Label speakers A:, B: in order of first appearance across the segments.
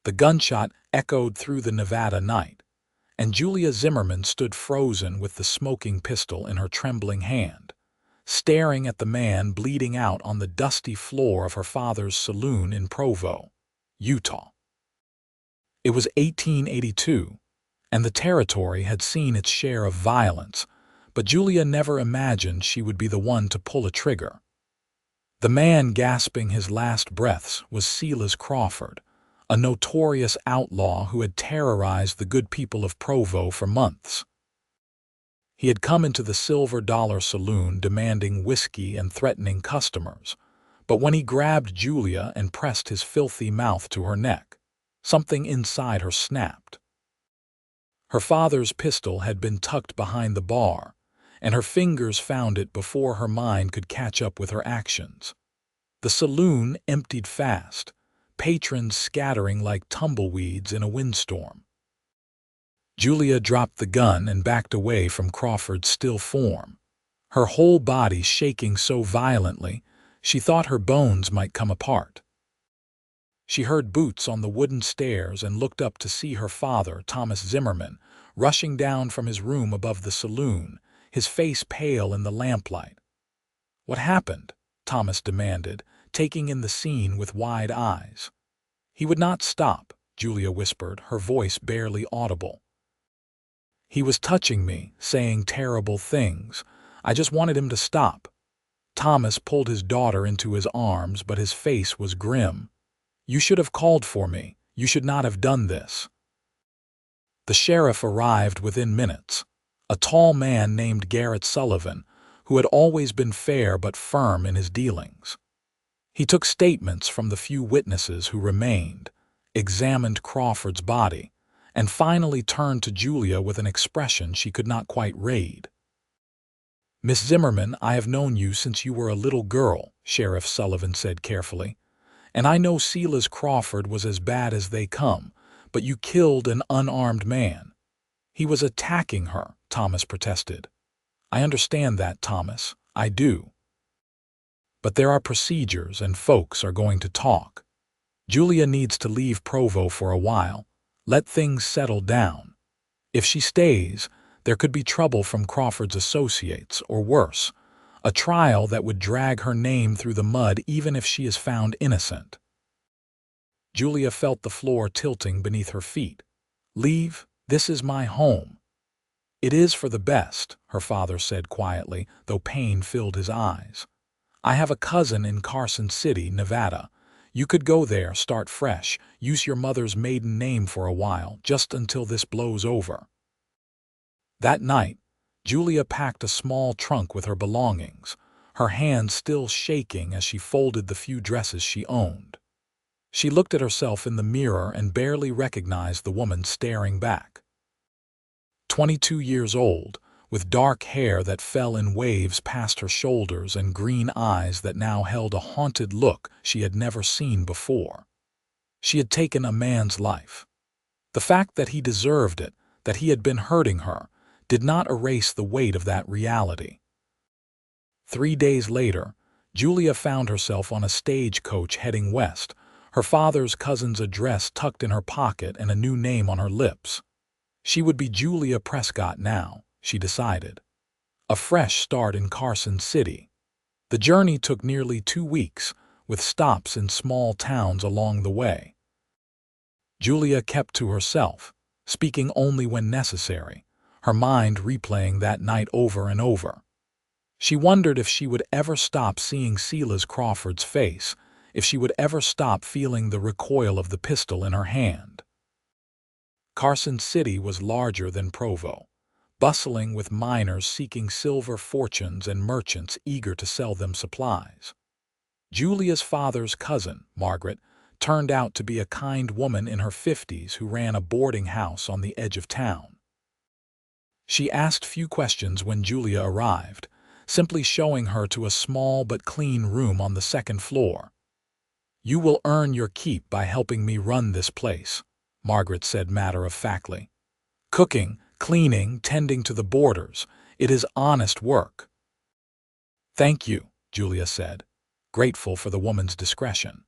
A: The gunshot echoed through the Nevada night, and Julia Zimmerman stood frozen with the smoking pistol in her trembling hand, staring at the man bleeding out on the dusty floor of her father's saloon in Provo, Utah. It was 1882, and the territory had seen its share of violence, but Julia never imagined she would be the one to pull a trigger. The man gasping his last breaths was Silas Crawford, a notorious outlaw who had terrorized the good people of Provo for months. He had come into the Silver Dollar Saloon demanding whiskey and threatening customers, but when he grabbed Julia and pressed his filthy mouth to her neck, something inside her snapped. Her father's pistol had been tucked behind the bar, and her fingers found it before her mind could catch up with her actions. The saloon emptied fast, patrons scattering like tumbleweeds in a windstorm. Julia dropped the gun and backed away from Crawford's still form, her whole body shaking so violently she thought her bones might come apart. She heard boots on the wooden stairs and looked up to see her father, Thomas Zimmerman, rushing down from his room above the saloon, his face pale in the lamplight. "What happened?" Thomas demanded, taking in the scene with wide eyes. "He would not stop," Julia whispered, her voice barely audible. "He was touching me, saying terrible things. I just wanted him to stop." Thomas pulled his daughter into his arms, but his face was grim. "You should have called for me. You should not have done this." The sheriff arrived within minutes, a tall man named Garrett Sullivan, who had always been fair but firm in his dealings. He took statements from the few witnesses who remained, examined Crawford's body, and finally turned to Julia with an expression she could not quite read. "Miss Zimmerman, I have known you since you were a little girl," Sheriff Sullivan said carefully, "and I know Silas Crawford was as bad as they come, but you killed an unarmed man." "He was attacking her," Thomas protested. "I understand that, Thomas. I do. But there are procedures and folks are going to talk. Julia needs to leave Provo for a while. Let things settle down. If she stays, there could be trouble from Crawford's associates, or worse, a trial that would drag her name through the mud even if she is found innocent." Julia felt the floor tilting beneath her feet. "Leave? This is my home." "It is for the best," her father said quietly, though pain filled his eyes. "I have a cousin in Carson City, Nevada. You could go there, start fresh, use your mother's maiden name for a while, just until this blows over." That night, Julia packed a small trunk with her belongings, her hands still shaking as she folded the few dresses she owned. She looked at herself in the mirror and barely recognized the woman staring back. 22 years old, with dark hair that fell in waves past her shoulders and green eyes that now held a haunted look she had never seen before. She had taken a man's life. The fact that he deserved it, that he had been hurting her, did not erase the weight of that reality. 3 days later, Julia found herself on a stagecoach heading west, her father's cousin's address tucked in her pocket and a new name on her lips. She would be Julia Prescott now, she decided. A fresh start in Carson City. The journey took nearly 2 weeks, with stops in small towns along the way. Julia kept to herself, speaking only when necessary, her mind replaying that night over and over. She wondered if she would ever stop seeing Silas Crawford's face, if she would ever stop feeling the recoil of the pistol in her hand. Carson City was larger than Provo, bustling with miners seeking silver fortunes and merchants eager to sell them supplies. Julia's father's cousin, Margaret, turned out to be a kind woman in her 50s who ran a boarding house on the edge of town. She asked few questions when Julia arrived, simply showing her to a small but clean room on the 2nd floor. "You will earn your keep by helping me run this place," Margaret said matter-of-factly. "Cooking, cleaning, tending to the boarders. It is honest work." "Thank you," Julia said, grateful for the woman's discretion.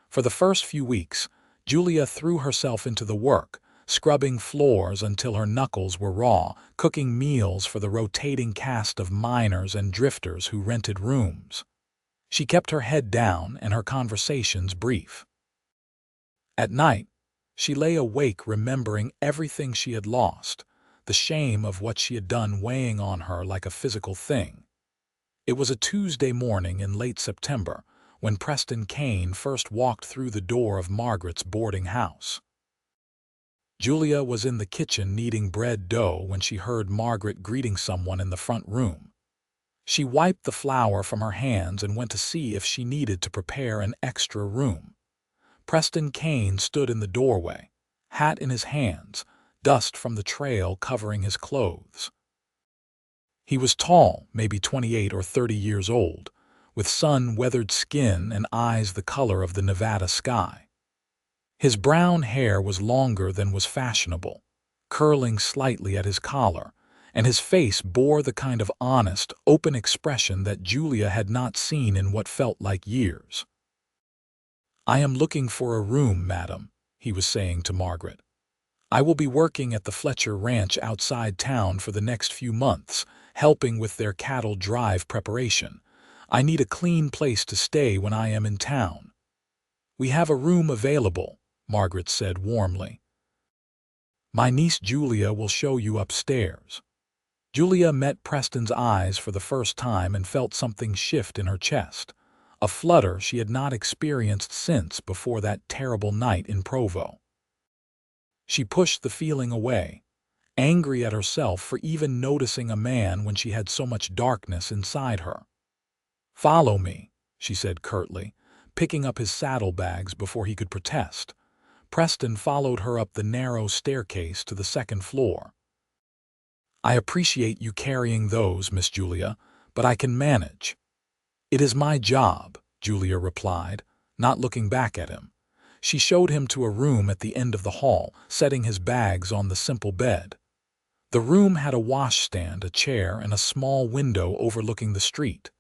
A: For the first few weeks, Julia threw herself into the work, scrubbing floors until her knuckles were raw, cooking meals for the rotating cast of miners and drifters who rented rooms. She kept her head down and her conversations brief. At night, she lay awake remembering everything she had lost, the shame of what she had done weighing on her like a physical thing. It was a Tuesday morning in late September when Preston Kane first walked through the door of Margaret's boarding house. Julia was in the kitchen kneading bread dough when she heard Margaret greeting someone in the front room. She wiped the flour from her hands and went to see if she needed to prepare an extra room. Preston Kane stood in the doorway, hat in his hands, dust from the trail covering his clothes. He was tall, maybe 28 or 30 years old, with sun-weathered skin and eyes the color of the Nevada sky. His brown hair was longer than was fashionable, curling slightly at his collar, and his face bore the kind of honest, open expression that Julia had not seen in what felt like years. "I am looking for a room, madam," he was saying to Margaret. "I will be working at the Fletcher Ranch outside town for the next few months, helping with their cattle drive preparation. I need a clean place to stay when I am in town." "We have a room available," Margaret said warmly. "My niece Julia will show you upstairs." Julia met Preston's eyes for the first time and felt something shift in her chest, a flutter she had not experienced since before that terrible night in Provo. She pushed the feeling away, angry at herself for even noticing a man when she had so much darkness inside her. "Follow me," she said curtly, picking up his saddlebags before he could protest. Preston followed her up the narrow staircase to the second floor. "I appreciate you carrying those, Miss Julia, but I can manage." "It is my job," Julia replied, not looking back at him. She showed him to a room at the end of the hall, setting his bags on the simple bed. The room had a washstand, a chair, and a small window overlooking the street.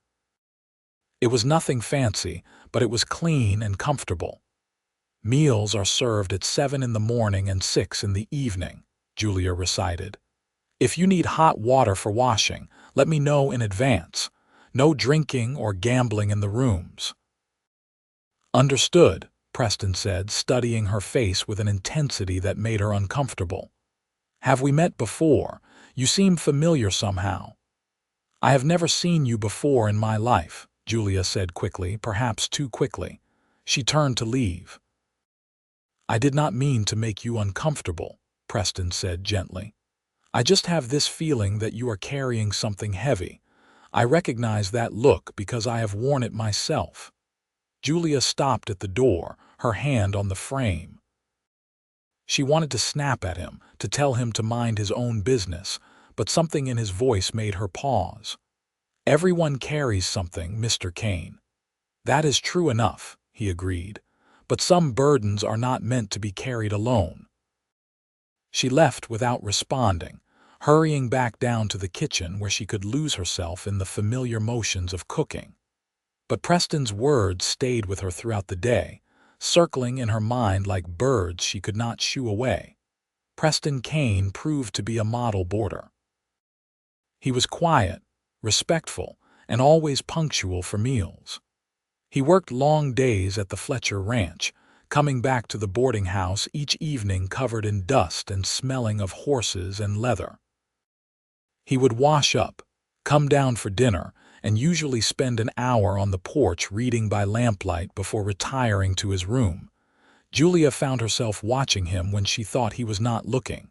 A: It was nothing fancy, but it was clean and comfortable. "Meals are served at 7 in the morning and 6 in the evening," Julia recited. "If you need hot water for washing, let me know in advance. No drinking or gambling in the rooms." "Understood," Preston said, studying her face with an intensity that made her uncomfortable. "Have we met before? You seem familiar somehow." "I have never seen you before in my life," Julia said quickly, perhaps too quickly. She turned to leave. "I did not mean to make you uncomfortable," Preston said gently. "I just have this feeling that you are carrying something heavy. I recognize that look because I have worn it myself." Julia stopped at the door, her hand on the frame. She wanted to snap at him, to tell him to mind his own business, but something in his voice made her pause. "Everyone carries something, Mr. Kane." "That is true enough," he agreed, "but some burdens are not meant to be carried alone." She left without responding, hurrying back down to the kitchen where she could lose herself in the familiar motions of cooking. But Preston's words stayed with her throughout the day, circling in her mind like birds she could not shoo away. Preston Kane proved to be a model boarder. He was quiet, respectful, and always punctual for meals. He worked long days at the Fletcher Ranch, coming back to the boarding house each evening covered in dust and smelling of horses and leather. He would wash up, come down for dinner, and usually spend an hour on the porch reading by lamplight before retiring to his room. Julia found herself watching him when she thought he was not looking.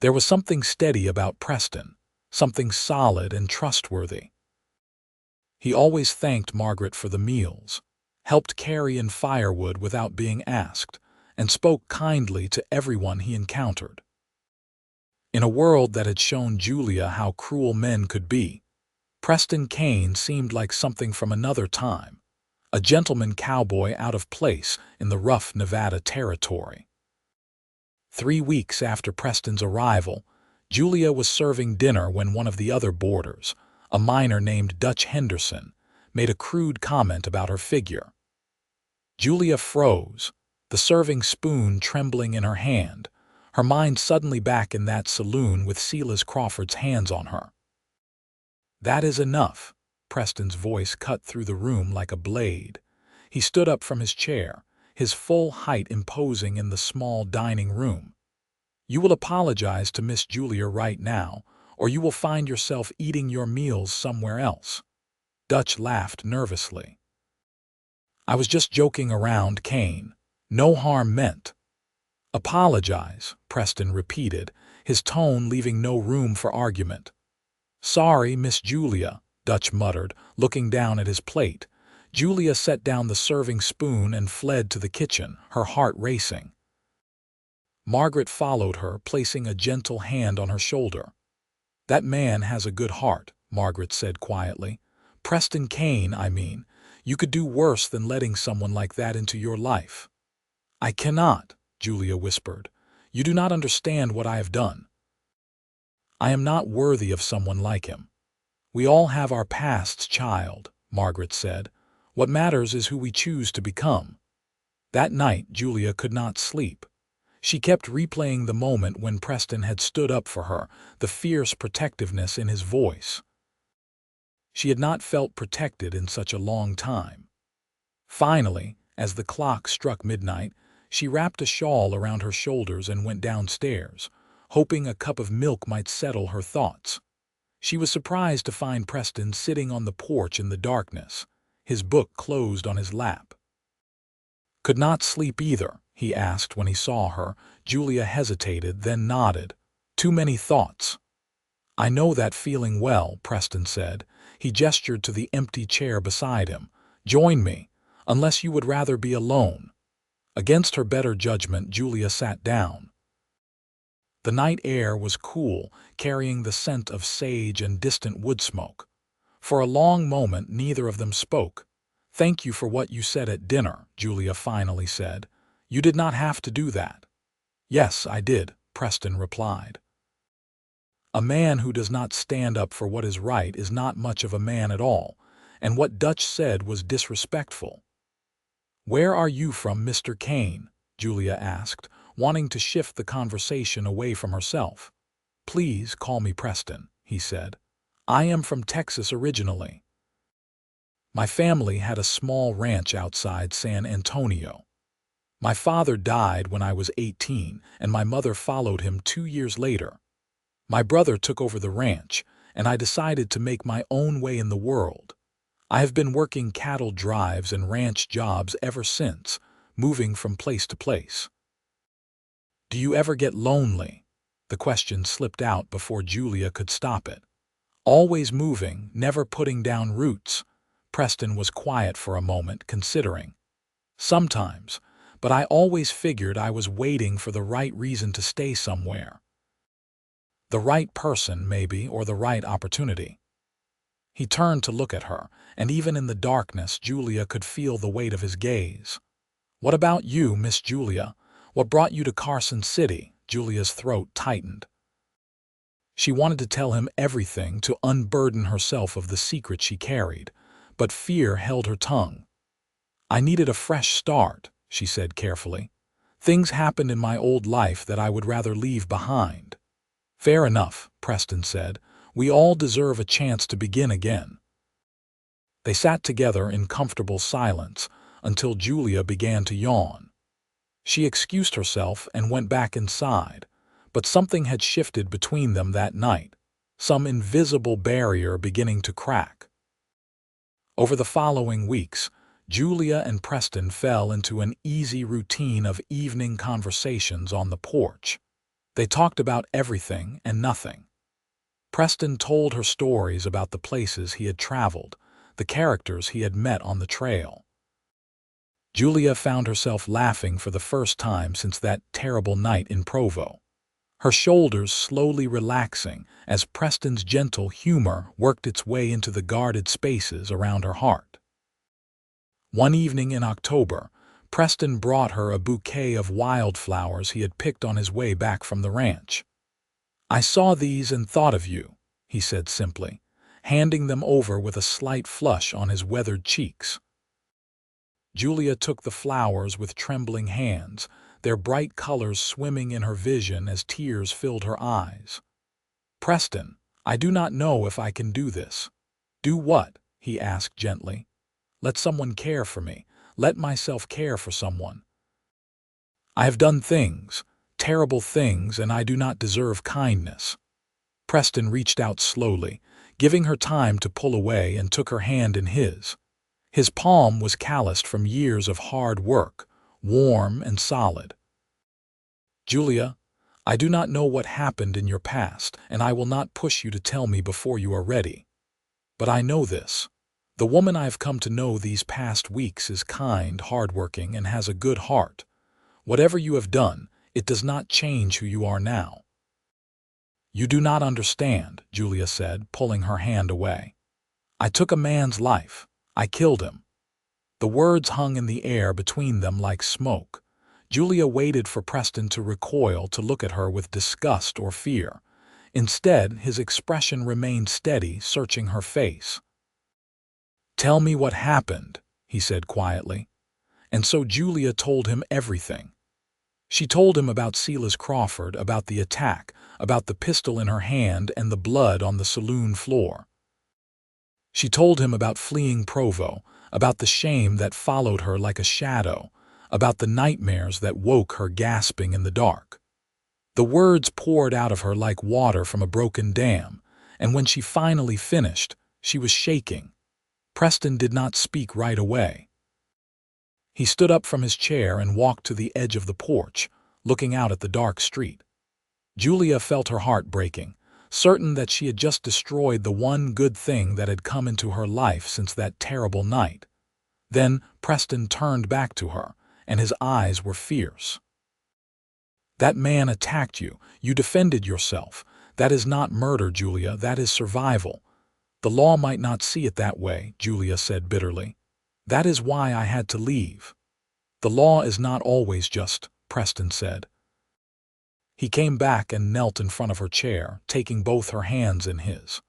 A: There was something steady about Preston, something solid and trustworthy. He always thanked Margaret for the meals, helped carry in firewood without being asked, and spoke kindly to everyone he encountered. In a world that had shown Julia how cruel men could be, Preston Kane seemed like something from another time, a gentleman cowboy out of place in the rough Nevada territory. 3 weeks after Preston's arrival, Julia was serving dinner when one of the other boarders, a miner named Dutch Henderson, made a crude comment about her figure. Julia froze, the serving spoon trembling in her hand, her mind suddenly back in that saloon with Silas Crawford's hands on her. "That is enough." Preston's voice cut through the room like a blade. He stood up from his chair, his full height imposing in the small dining room. "You will apologize to Miss Julia right now, or you will find yourself eating your meals somewhere else." Dutch laughed nervously. "I was just joking around, Kane. No harm meant." "Apologize," Preston repeated, his tone leaving no room for argument. "Sorry, Miss Julia," Dutch muttered, looking down at his plate. Julia set down the serving spoon and fled to the kitchen, her heart racing. Margaret followed her, placing a gentle hand on her shoulder. "That man has a good heart," Margaret said quietly. "Preston Kane, I mean. You could do worse than letting someone like that into your life." "I cannot," Julia whispered. "You do not understand what I have done. I am not worthy of someone like him." "We all have our pasts, child," Margaret said. "What matters is who we choose to become." That night, Julia could not sleep. She kept replaying the moment when Preston had stood up for her, the fierce protectiveness in his voice. She had not felt protected in such a long time. Finally, as the clock struck midnight, she wrapped a shawl around her shoulders and went downstairs, hoping a cup of milk might settle her thoughts. She was surprised to find Preston sitting on the porch in the darkness, his book closed on his lap. "Could not sleep either?" he asked when he saw her. Julia hesitated, then nodded. "Too many thoughts." "I know that feeling well," Preston said. He gestured to the empty chair beside him. "Join me, unless you would rather be alone." Against her better judgment, Julia sat down. The night air was cool, carrying the scent of sage and distant wood smoke. For a long moment, neither of them spoke. "Thank you for what you said at dinner," Julia finally said. "You did not have to do that." "Yes, I did," Preston replied. "A man who does not stand up for what is right is not much of a man at all, and what Dutch said was disrespectful." "Where are you from, Mr. Kane?" Julia asked, wanting to shift the conversation away from herself. "Please call me Preston," he said. "I am from Texas originally. My family had a small ranch outside San Antonio. My father died when I was 18, and my mother followed him 2 years later. My brother took over the ranch, and I decided to make my own way in the world. I have been working cattle drives and ranch jobs ever since, moving from place to place." "Do you ever get lonely?" The question slipped out before Julia could stop it. "Always moving, never putting down roots." Preston was quiet for a moment, considering. "Sometimes, but I always figured I was waiting for the right reason to stay somewhere. The right person, maybe, or the right opportunity." He turned to look at her, and even in the darkness, Julia could feel the weight of his gaze. "What about you, Miss Julia? What brought you to Carson City?" Julia's throat tightened. She wanted to tell him everything, to unburden herself of the secret she carried, but fear held her tongue. "I needed a fresh start," she said carefully. "Things happened in my old life that I would rather leave behind." "Fair enough," Preston said. "We all deserve a chance to begin again." They sat together in comfortable silence until Julia began to yawn. She excused herself and went back inside, but something had shifted between them that night, some invisible barrier beginning to crack. Over the following weeks, Julia and Preston fell into an easy routine of evening conversations on the porch. They talked about everything and nothing. Preston told her stories about the places he had traveled, the characters he had met on the trail. Julia found herself laughing for the first time since that terrible night in Provo, her shoulders slowly relaxing as Preston's gentle humor worked its way into the guarded spaces around her heart. One evening in October, Preston brought her a bouquet of wildflowers he had picked on his way back from the ranch. "I saw these and thought of you," he said simply, handing them over with a slight flush on his weathered cheeks. Julia took the flowers with trembling hands, their bright colors swimming in her vision as tears filled her eyes. "Preston, I do not know if I can do this." "Do what?" he asked gently. "Let someone care for me. Let myself care for someone. I have done things, terrible things, and I do not deserve kindness." Preston reached out slowly, giving her time to pull away, and took her hand in his. His palm was calloused from years of hard work, warm and solid. "Julia, I do not know what happened in your past, and I will not push you to tell me before you are ready. But I know this. The woman I have come to know these past weeks is kind, hardworking, and has a good heart. Whatever you have done, it does not change who you are now." "You do not understand," Julia said, pulling her hand away. "I took a man's life. I killed him." The words hung in the air between them like smoke. Julia waited for Preston to recoil, to look at her with disgust or fear. Instead, his expression remained steady, searching her face. "Tell me what happened," he said quietly. And so Julia told him everything. She told him about Silas Crawford, about the attack, about the pistol in her hand and the blood on the saloon floor. She told him about fleeing Provo, about the shame that followed her like a shadow, about the nightmares that woke her gasping in the dark. The words poured out of her like water from a broken dam, and when she finally finished, she was shaking. Preston did not speak right away. He stood up from his chair and walked to the edge of the porch, looking out at the dark street. Julia felt her heart breaking, certain that she had just destroyed the one good thing that had come into her life since that terrible night. Then Preston turned back to her, and his eyes were fierce. "That man attacked you. You defended yourself. That is not murder, Julia. That is survival." "The law might not see it that way," Julia said bitterly. "That is why I had to leave." "The law is not always just," Preston said. He came back and knelt in front of her chair, taking both her hands in his.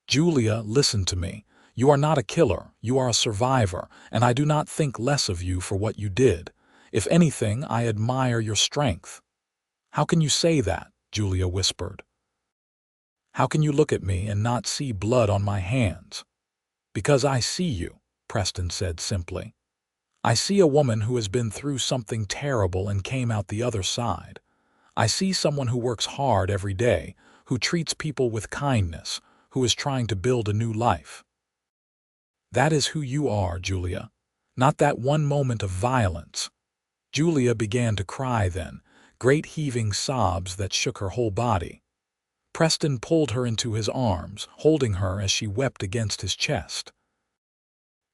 A: "Julia, listen to me. You are not a killer. You are a survivor, and I do not think less of you for what you did. If anything, I admire your strength." "How can you say that?" Julia whispered. "How can you look at me and not see blood on my hands?" "Because I see you," Preston said simply. "I see a woman who has been through something terrible and came out the other side. I see someone who works hard every day, who treats people with kindness, who is trying to build a new life. That is who you are, Julia. Not that one moment of violence." Julia began to cry then, great heaving sobs that shook her whole body. Preston pulled her into his arms, holding her as she wept against his chest.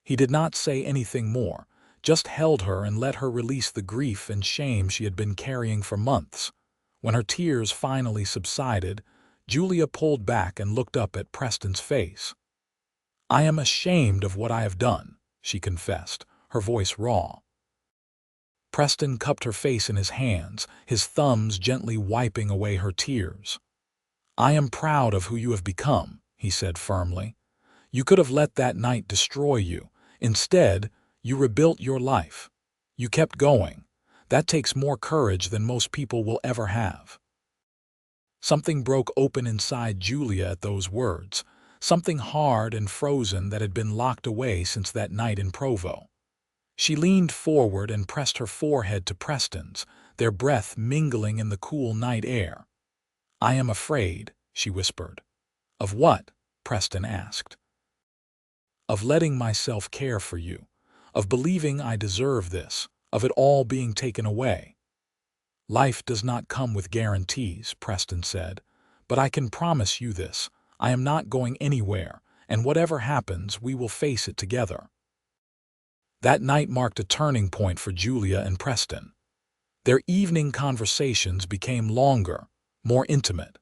A: He did not say anything more, just held her and let her release the grief and shame she had been carrying for months. When her tears finally subsided, Julia pulled back and looked up at Preston's face. "I am ashamed of what I have done," she confessed, her voice raw. Preston cupped her face in his hands, his thumbs gently wiping away her tears. "I am proud of who you have become," he said firmly. "You could have let that night destroy you. Instead, you rebuilt your life. You kept going. That takes more courage than most people will ever have." Something broke open inside Julia at those words, something hard and frozen that had been locked away since that night in Provo. She leaned forward and pressed her forehead to Preston's, their breath mingling in the cool night air. "I am afraid," she whispered. "Of what?" Preston asked. "Of letting myself care for you, of believing I deserve this, of it all being taken away." "Life does not come with guarantees," Preston said, "but I can promise you this. I am not going anywhere, and whatever happens, we will face it together." That night marked a turning point for Julia and Preston. Their evening conversations became longer, more intimate.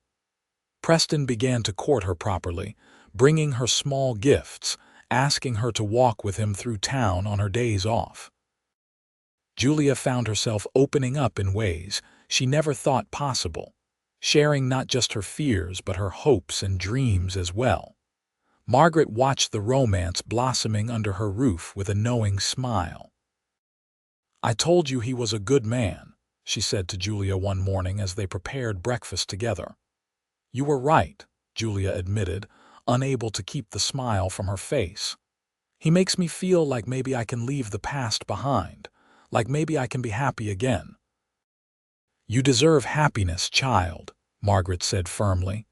A: Preston began to court her properly, bringing her small gifts, asking her to walk with him through town on her days off. Julia found herself opening up in ways she never thought possible, sharing not just her fears but her hopes and dreams as well. Margaret watched the romance blossoming under her roof with a knowing smile. "I told you he was a good man," she said to Julia one morning as they prepared breakfast together. "You were right," Julia admitted, unable to keep the smile from her face. "He makes me feel like maybe I can leave the past behind, like maybe I can be happy again." "You deserve happiness, child," Margaret said firmly.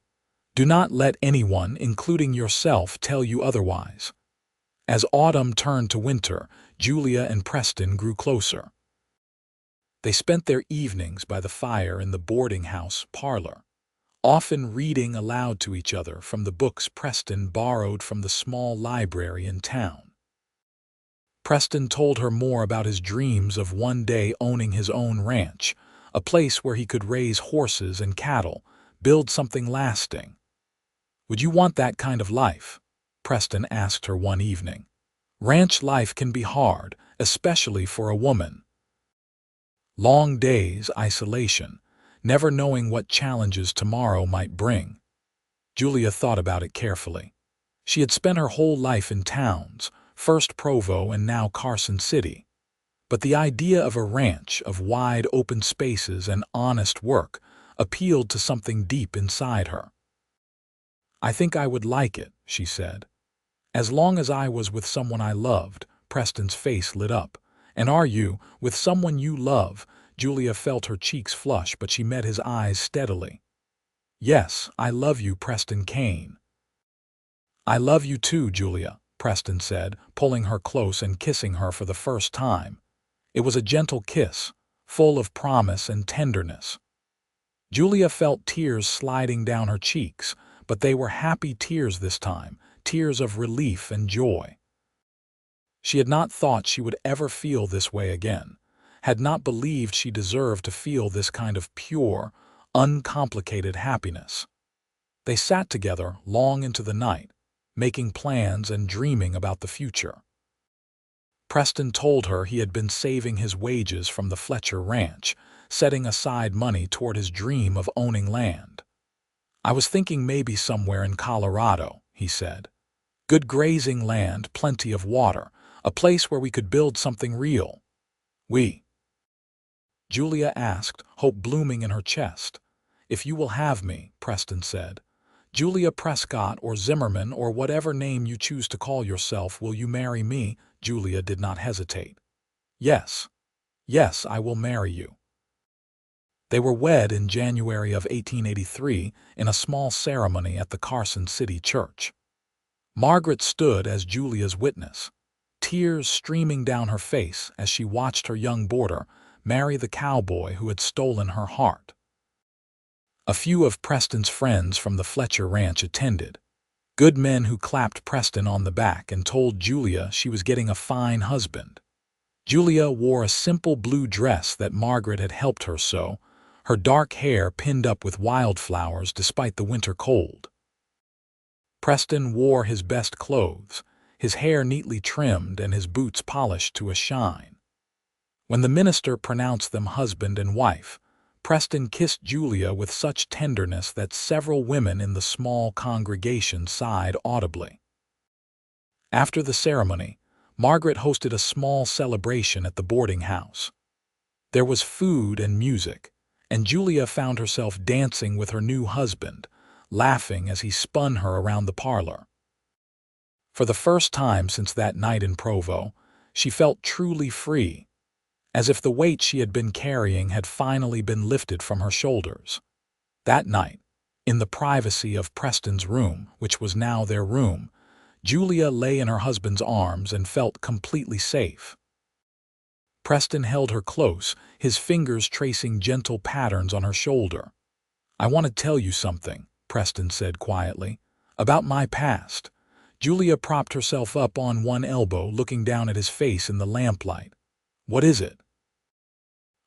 A: "Do not let anyone, including yourself, tell you otherwise." As autumn turned to winter, Julia and Preston grew closer. They spent their evenings by the fire in the boarding house parlor, often reading aloud to each other from the books Preston borrowed from the small library in town. Preston told her more about his dreams of one day owning his own ranch, a place where he could raise horses and cattle, build something lasting. "Would you want that kind of life?" Preston asked her one evening. "Ranch life can be hard, especially for a woman. Long days, isolation, never knowing what challenges tomorrow might bring." Julia thought about it carefully. She had spent her whole life in towns, first Provo and now Carson City. But the idea of a ranch, of wide open spaces and honest work, appealed to something deep inside her. "I think I would like it," she said. "As long as I was with someone I loved." Preston's face lit up. "And are you, with someone you love?" Julia felt her cheeks flush, but she met his eyes steadily. "Yes, I love you, Preston Kane." "I love you too, Julia," Preston said, pulling her close and kissing her for the first time. It was a gentle kiss, full of promise and tenderness. Julia felt tears sliding down her cheeks, but they were happy tears this time, tears of relief and joy. She had not thought she would ever feel this way again, had not believed she deserved to feel this kind of pure, uncomplicated happiness. They sat together long into the night, making plans and dreaming about the future. Preston told her he had been saving his wages from the Fletcher ranch, setting aside money toward his dream of owning land. "I was thinking maybe somewhere in Colorado," he said. "Good grazing land, plenty of water, a place where we could build something real." "We?" Julia asked, hope blooming in her chest. "If you will have me," Preston said. "Julia Prescott or Zimmerman or whatever name you choose to call yourself, will you marry me?" Julia did not hesitate. "Yes. Yes, I will marry you." They were wed in January of 1883 in a small ceremony at the Carson City church. Margaret stood as Julia's witness, tears streaming down her face as she watched her young boarder marry the cowboy who had stolen her heart. A few of Preston's friends from the Fletcher ranch attended, good men who clapped Preston on the back and told Julia she was getting a fine husband. Julia wore a simple blue dress that Margaret had helped her sew, her dark hair pinned up with wildflowers despite the winter cold. Preston wore his best clothes, his hair neatly trimmed and his boots polished to a shine. When the minister pronounced them husband and wife, Preston kissed Julia with such tenderness that several women in the small congregation sighed audibly. After the ceremony, Margaret hosted a small celebration at the boarding house. There was food and music, and Julia found herself dancing with her new husband, laughing as he spun her around the parlor. For the first time since that night in Provo, she felt truly free, as if the weight she had been carrying had finally been lifted from her shoulders. That night, in the privacy of Preston's room, which was now their room, Julia lay in her husband's arms and felt completely safe. Preston held her close, his fingers tracing gentle patterns on her shoulder. "I want to tell you something," Preston said quietly, "about my past." Julia propped herself up on one elbow, looking down at his face in the lamplight. "What is it?"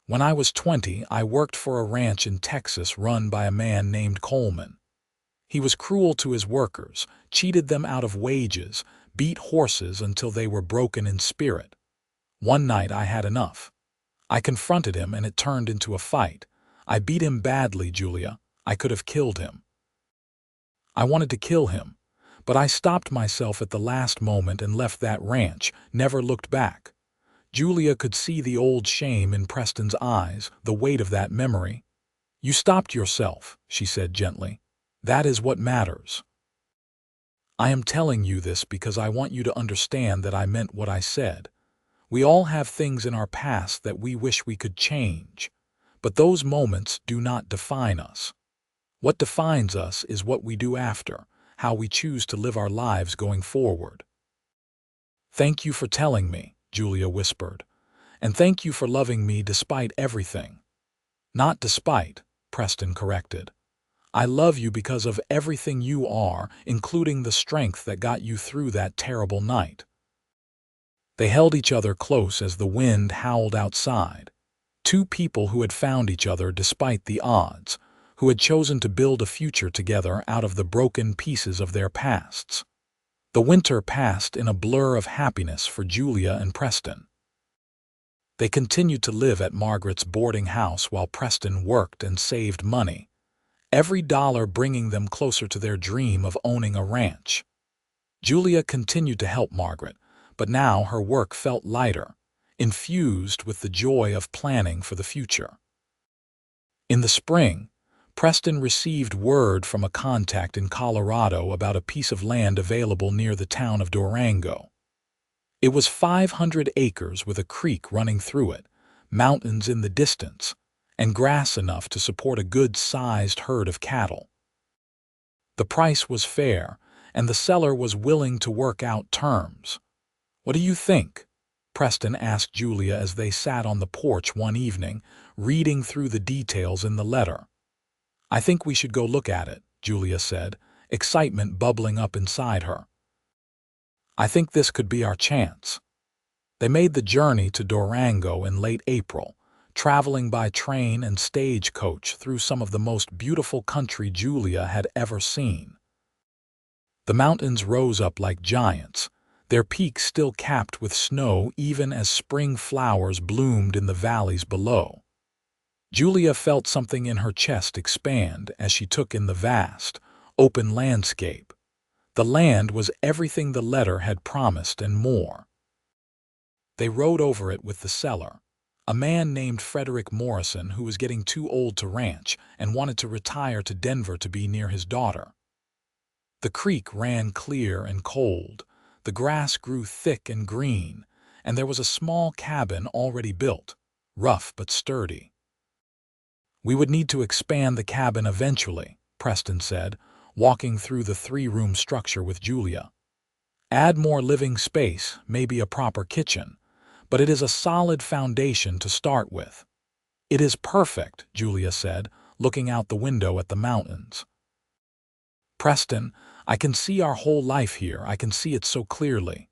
A: "When I was 20, I worked for a ranch in Texas run by a man named Coleman. He was cruel to his workers, cheated them out of wages, beat horses until they were broken in spirit. One night I had enough. I confronted him and it turned into a fight. I beat him badly, Julia. I could have killed him. I wanted to kill him, but I stopped myself at the last moment and left that ranch, never looked back." Julia could see the old shame in Preston's eyes, the weight of that memory. "You stopped yourself," she said gently. "That is what matters. I am telling you this because I want you to understand that I meant what I said. We all have things in our past that we wish we could change, but those moments do not define us. What defines us is what we do after, how we choose to live our lives going forward." "Thank you for telling me," Julia whispered, "and thank you for loving me despite everything." "Not despite," Preston corrected. "I love you because of everything you are, including the strength that got you through that terrible night." They held each other close as the wind howled outside. Two people who had found each other despite the odds, who had chosen to build a future together out of the broken pieces of their pasts. The winter passed in a blur of happiness for Julia and Preston. They continued to live at Margaret's boarding house while Preston worked and saved money, every dollar bringing them closer to their dream of owning a ranch. Julia continued to help Margaret, but now her work felt lighter, infused with the joy of planning for the future. In the spring, Preston received word from a contact in Colorado about a piece of land available near the town of Durango. It was 500 acres with a creek running through it, mountains in the distance, and grass enough to support a good-sized herd of cattle. The price was fair, and the seller was willing to work out terms. "What do you think?" Preston asked Julia as they sat on the porch one evening, reading through the details in the letter. "I think we should go look at it," Julia said, excitement bubbling up inside her. "I think this could be our chance." They made the journey to Durango in late April, traveling by train and stagecoach through some of the most beautiful country Julia had ever seen. The mountains rose up like giants, their peaks still capped with snow even as spring flowers bloomed in the valleys below. Julia felt something in her chest expand as she took in the vast, open landscape. The land was everything the letter had promised and more. They rode over it with the seller, a man named Frederick Morrison who was getting too old to ranch and wanted to retire to Denver to be near his daughter. The creek ran clear and cold, the grass grew thick and green, and there was a small cabin already built, rough but sturdy. "We would need to expand the cabin eventually," Preston said, walking through the three-room structure with Julia. "Add more living space, maybe a proper kitchen, but it is a solid foundation to start with." "It is perfect," Julia said, looking out the window at the mountains. "Preston, I can see our whole life here. I can see it so clearly."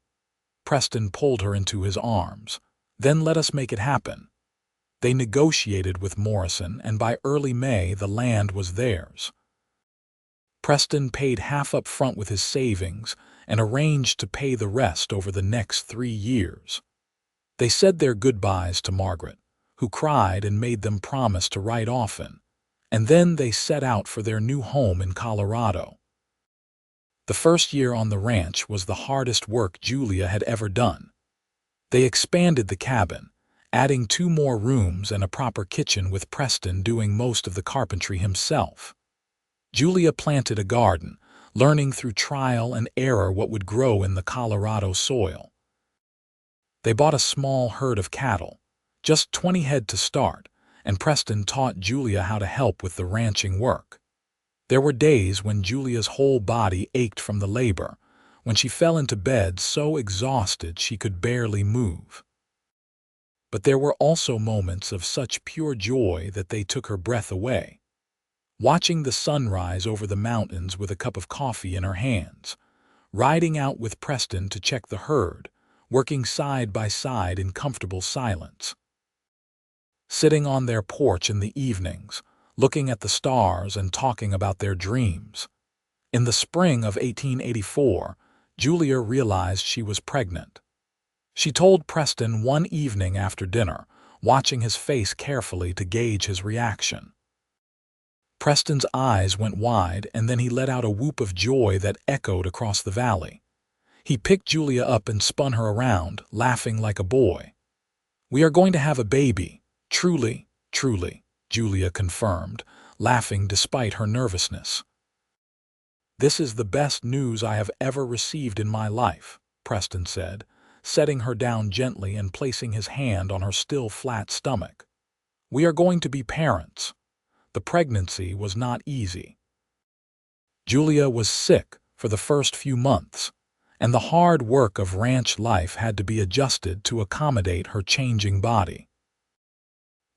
A: Preston pulled her into his arms. "Then let us make it happen." They negotiated with Morrison, and by early May the land was theirs. Preston paid half up front with his savings and arranged to pay the rest over the next 3 years. They said their goodbyes to Margaret, who cried and made them promise to write often, and then they set out for their new home in Colorado. The first year on the ranch was the hardest work Julia had ever done. They expanded the cabin, adding 2 more rooms and a proper kitchen with Preston doing most of the carpentry himself. Julia planted a garden, learning through trial and error what would grow in the Colorado soil. They bought a small herd of cattle, just 20 head to start, and Preston taught Julia how to help with the ranching work. There were days when Julia's whole body ached from the labor, when she fell into bed so exhausted she could barely move. But there were also moments of such pure joy that they took her breath away. Watching the sunrise over the mountains with a cup of coffee in her hands, riding out with Preston to check the herd, working side by side in comfortable silence. Sitting on their porch in the evenings, looking at the stars and talking about their dreams. In the spring of 1884, Julia realized she was pregnant. She told Preston one evening after dinner, watching his face carefully to gauge his reaction. Preston's eyes went wide, and then he let out a whoop of joy that echoed across the valley. He picked Julia up and spun her around, laughing like a boy. "We are going to have a baby. Truly, truly," Julia confirmed, laughing despite her nervousness. "This is the best news I have ever received in my life," Preston said, setting her down gently and placing his hand on her still flat stomach. "We are going to be parents." The pregnancy was not easy. Julia was sick for the first few months, and the hard work of ranch life had to be adjusted to accommodate her changing body.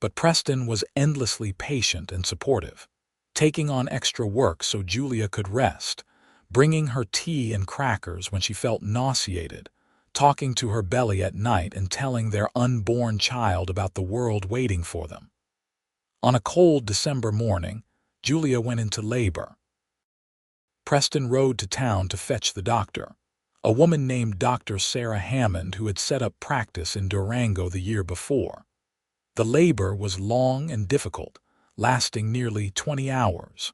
A: But Preston was endlessly patient and supportive, taking on extra work so Julia could rest, bringing her tea and crackers when she felt nauseated, talking to her belly at night and telling their unborn child about the world waiting for them. On a cold December morning, Julia went into labor. Preston rode to town to fetch the doctor, a woman named Dr. Sarah Hammond who had set up practice in Durango the year before. The labor was long and difficult, lasting nearly 20 hours.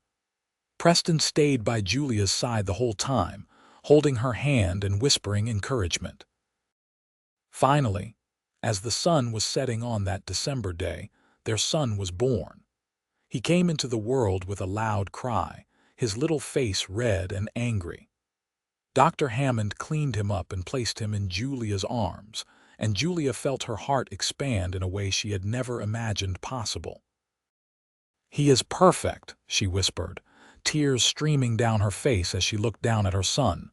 A: Preston stayed by Julia's side the whole time, holding her hand and whispering encouragement. Finally, as the sun was setting on that December day, their son was born. He came into the world with a loud cry, his little face red and angry. Dr. Hammond cleaned him up and placed him in Julia's arms, and Julia felt her heart expand in a way she had never imagined possible. "He is perfect," she whispered, tears streaming down her face as she looked down at her son.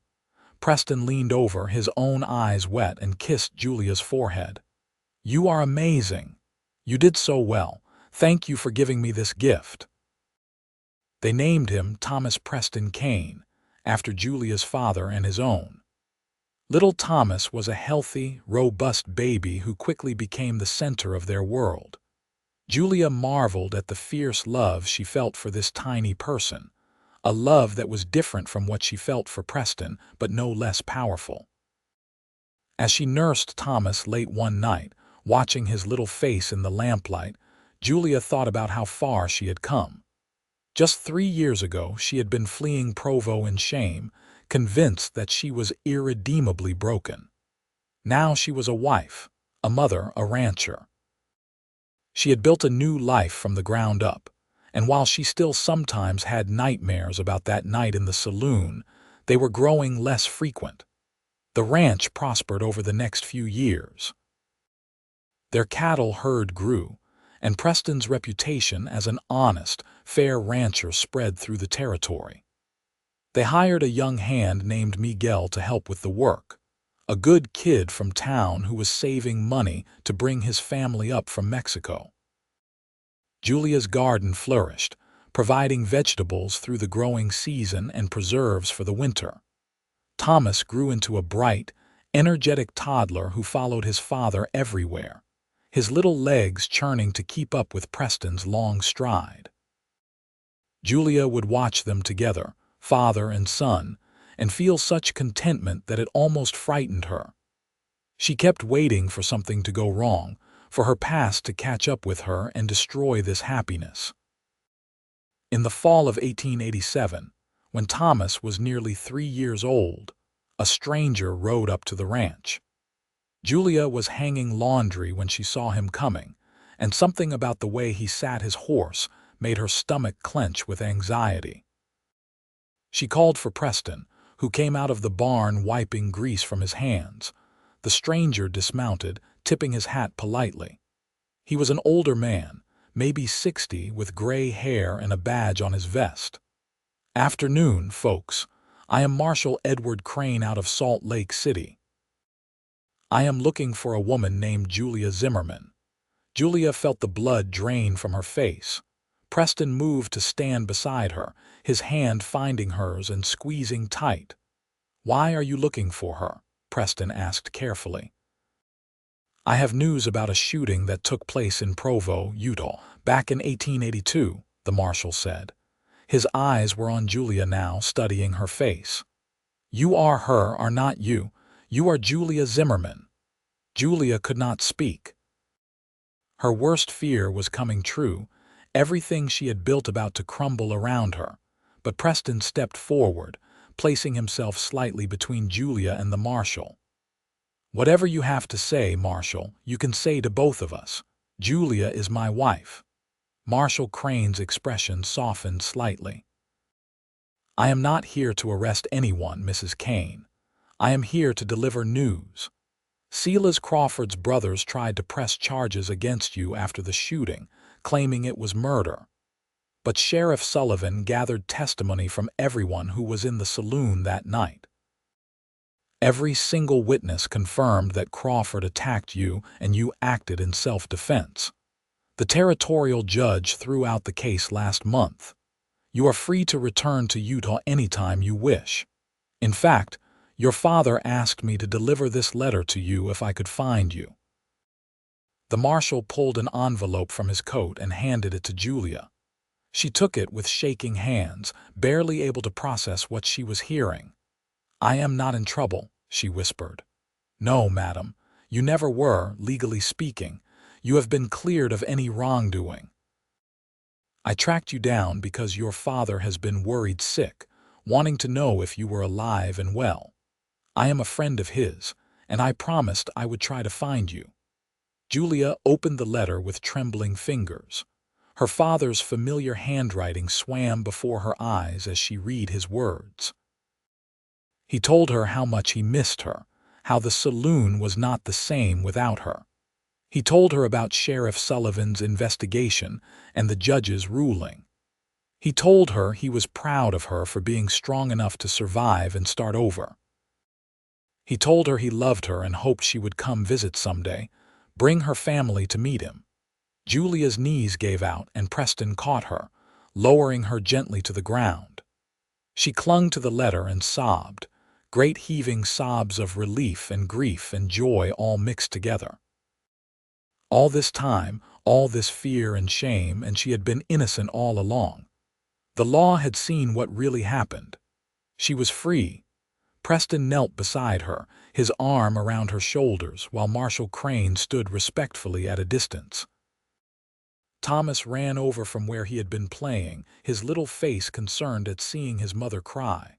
A: Preston leaned over, his own eyes wet, and kissed Julia's forehead. "You are amazing. You did so well. Thank you for giving me this gift." They named him Thomas Preston Kane, after Julia's father and his own. Little Thomas was a healthy, robust baby who quickly became the center of their world. Julia marveled at the fierce love she felt for this tiny person, a love that was different from what she felt for Preston, but no less powerful. As she nursed Thomas late one night, watching his little face in the lamplight, Julia thought about how far she had come. Just 3 years ago, she had been fleeing Provo in shame, convinced that she was irredeemably broken. Now she was a wife, a mother, a rancher. She had built a new life from the ground up, and while she still sometimes had nightmares about that night in the saloon, they were growing less frequent. The ranch prospered over the next few years. Their cattle herd grew, and Preston's reputation as an honest, fair rancher spread through the territory. They hired a young hand named Miguel to help with the work, a good kid from town who was saving money to bring his family up from Mexico. Julia's garden flourished, providing vegetables through the growing season and preserves for the winter. Thomas grew into a bright, energetic toddler who followed his father everywhere, his little legs churning to keep up with Preston's long stride. Julia would watch them together, father and son, and feel such contentment that it almost frightened her. She kept waiting for something to go wrong, for her past to catch up with her and destroy this happiness. In the fall of 1887, when Thomas was nearly 3 years old, a stranger rode up to the ranch. Julia was hanging laundry when she saw him coming, and something about the way he sat his horse made her stomach clench with anxiety. She called for Preston, who came out of the barn wiping grease from his hands. The stranger dismounted, tipping his hat politely. He was an older man, maybe 60, with gray hair and a badge on his vest. "Afternoon, folks. I am Marshal Edward Crane out of Salt Lake City. I am looking for a woman named Julia Zimmerman." Julia felt the blood drain from her face. Preston moved to stand beside her, his hand finding hers and squeezing tight. "Why are you looking for her?" Preston asked carefully. "I have news about a shooting that took place in Provo, Utah, back in 1882, the marshal said. His eyes were on Julia now, studying her face. "You are her, are not you? You are Julia Zimmerman." Julia could not speak. Her worst fear was coming true, everything she had built about to crumble around her. But Preston stepped forward, placing himself slightly between Julia and the marshal. Whatever you have to say, Marshal, you can say to both of us. Julia is my wife. Marshal Crane's expression softened slightly. I am not here to arrest anyone, Mrs. Kane. I am here to deliver news. Silas Crawford's brothers tried to press charges against you after the shooting, claiming it was murder. But Sheriff Sullivan gathered testimony from everyone who was in the saloon that night. Every single witness confirmed that Crawford attacked you and you acted in self-defense. The territorial judge threw out the case last month. You are free to return to Utah anytime you wish. In fact, your father asked me to deliver this letter to you if I could find you. The marshal pulled an envelope from his coat and handed it to Julia. She took it with shaking hands, barely able to process what she was hearing. I am not in trouble, she whispered. No, madam, you never were, legally speaking. You have been cleared of any wrongdoing. I tracked you down because your father has been worried sick, wanting to know if you were alive and well. I am a friend of his, and I promised I would try to find you. Julia opened the letter with trembling fingers. Her father's familiar handwriting swam before her eyes as she read his words. He told her how much he missed her, how the saloon was not the same without her. He told her about Sheriff Sullivan's investigation and the judge's ruling. He told her he was proud of her for being strong enough to survive and start over. He told her he loved her and hoped she would come visit someday, bring her family to meet him. Julia's knees gave out and Preston caught her, lowering her gently to the ground. She clung to the letter and sobbed, great heaving sobs of relief and grief and joy all mixed together. All this time, all this fear and shame, and she had been innocent all along. The law had seen what really happened. She was free. Preston knelt beside her, his arm around her shoulders, while Marshal Crane stood respectfully at a distance. Thomas ran over from where he had been playing, his little face concerned at seeing his mother cry.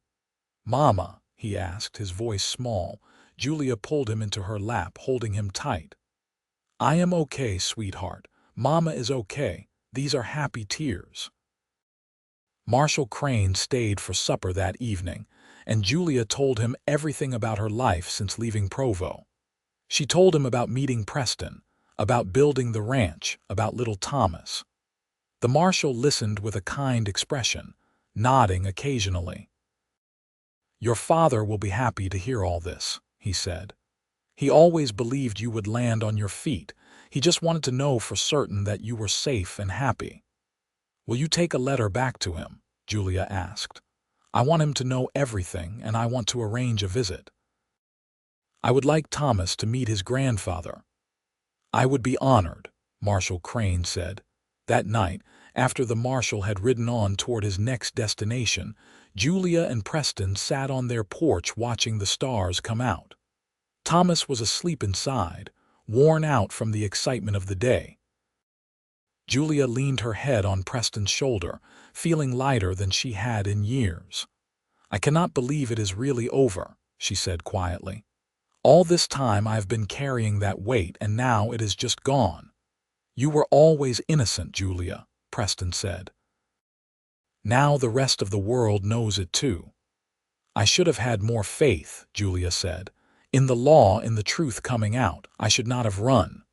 A: "Mama," he asked, his voice small. Julia pulled him into her lap, holding him tight. "I am okay, sweetheart. Mama is okay. These are happy tears." Marshal Crane stayed for supper that evening, and Julia told him everything about her life since leaving Provo. She told him about meeting Preston, about building the ranch, about little Thomas. The marshal listened with a kind expression, nodding occasionally. "Your father will be happy to hear all this," he said. "He always believed you would land on your feet. He just wanted to know for certain that you were safe and happy." "Will you take a letter back to him?" Julia asked. "I want him to know everything, and I want to arrange a visit. I would like Thomas to meet his grandfather." "I would be honored," Marshal Crane said. That night, after the marshal had ridden on toward his next destination, Julia and Preston sat on their porch watching the stars come out. Thomas was asleep inside, worn out from the excitement of the day. Julia leaned her head on Preston's shoulder, feeling lighter than she had in years. "I cannot believe it is really over," she said quietly. "All this time I have been carrying that weight, and now it is just gone." "You were always innocent, Julia," Preston said. "Now the rest of the world knows it too." "I should have had more faith," Julia said. "In the law, in the truth coming out. I should not have run."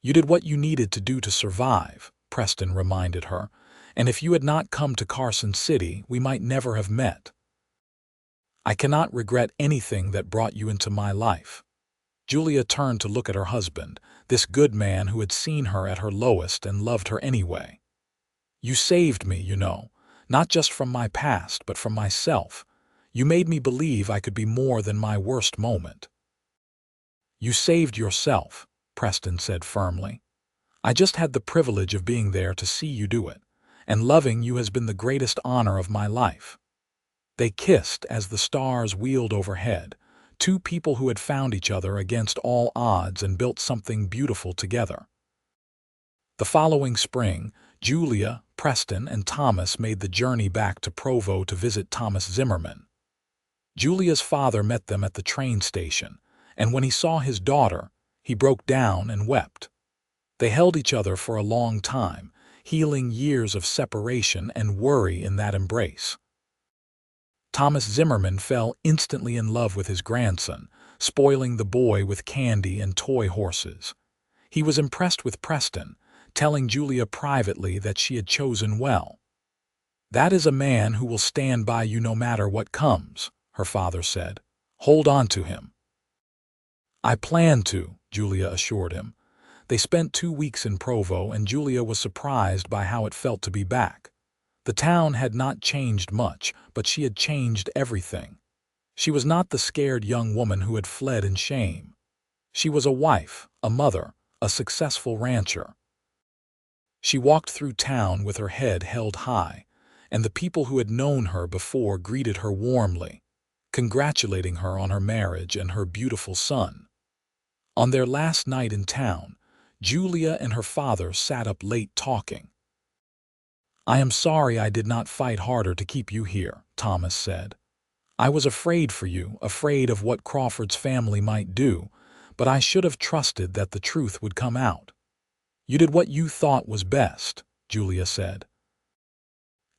A: "You did what you needed to do to survive," Preston reminded her, "and if you had not come to Carson City, we might never have met. I cannot regret anything that brought you into my life." Julia turned to look at her husband, this good man who had seen her at her lowest and loved her anyway. "You saved me, you know, not just from my past, but from myself. You made me believe I could be more than my worst moment." "You saved yourself," Preston said firmly. "I just had the privilege of being there to see you do it, and loving you has been the greatest honor of my life." They kissed as the stars wheeled overhead, two people who had found each other against all odds and built something beautiful together. The following spring, Julia, Preston, and Thomas made the journey back to Provo to visit Thomas Zimmerman. Julia's father met them at the train station, and when he saw his daughter, he broke down and wept. They held each other for a long time, healing years of separation and worry in that embrace. Thomas Zimmerman fell instantly in love with his grandson, spoiling the boy with candy and toy horses. He was impressed with Preston, telling Julia privately that she had chosen well. "That is a man who will stand by you no matter what comes," her father said. "Hold on to him." "I plan to," Julia assured him. They spent 2 weeks in Provo, and Julia was surprised by how it felt to be back. The town had not changed much, but she had changed everything. She was not the scared young woman who had fled in shame. She was a wife, a mother, a successful rancher. She walked through town with her head held high, and the people who had known her before greeted her warmly, congratulating her on her marriage and her beautiful son. On their last night in town, Julia and her father sat up late talking. "I am sorry I did not fight harder to keep you here," Thomas said. "I was afraid for you, afraid of what Crawford's family might do, but I should have trusted that the truth would come out." "You did what you thought was best," Julia said.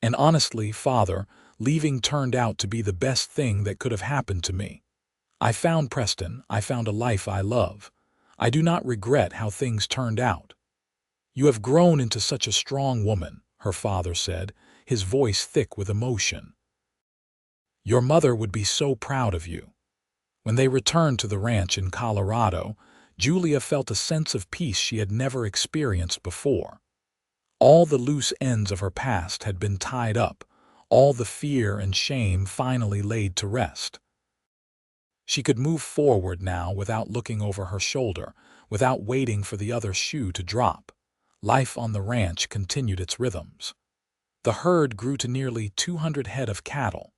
A: "And honestly, Father, leaving turned out to be the best thing that could have happened to me. I found Preston, I found a life I love. I do not regret how things turned out." "You have grown into such a strong woman," her father said, his voice thick with emotion. "Your mother would be so proud of you." When they returned to the ranch in Colorado, Julia felt a sense of peace she had never experienced before. All the loose ends of her past had been tied up, all the fear and shame finally laid to rest. She could move forward now without looking over her shoulder, without waiting for the other shoe to drop. Life on the ranch continued its rhythms. The herd grew to nearly 200 head of cattle.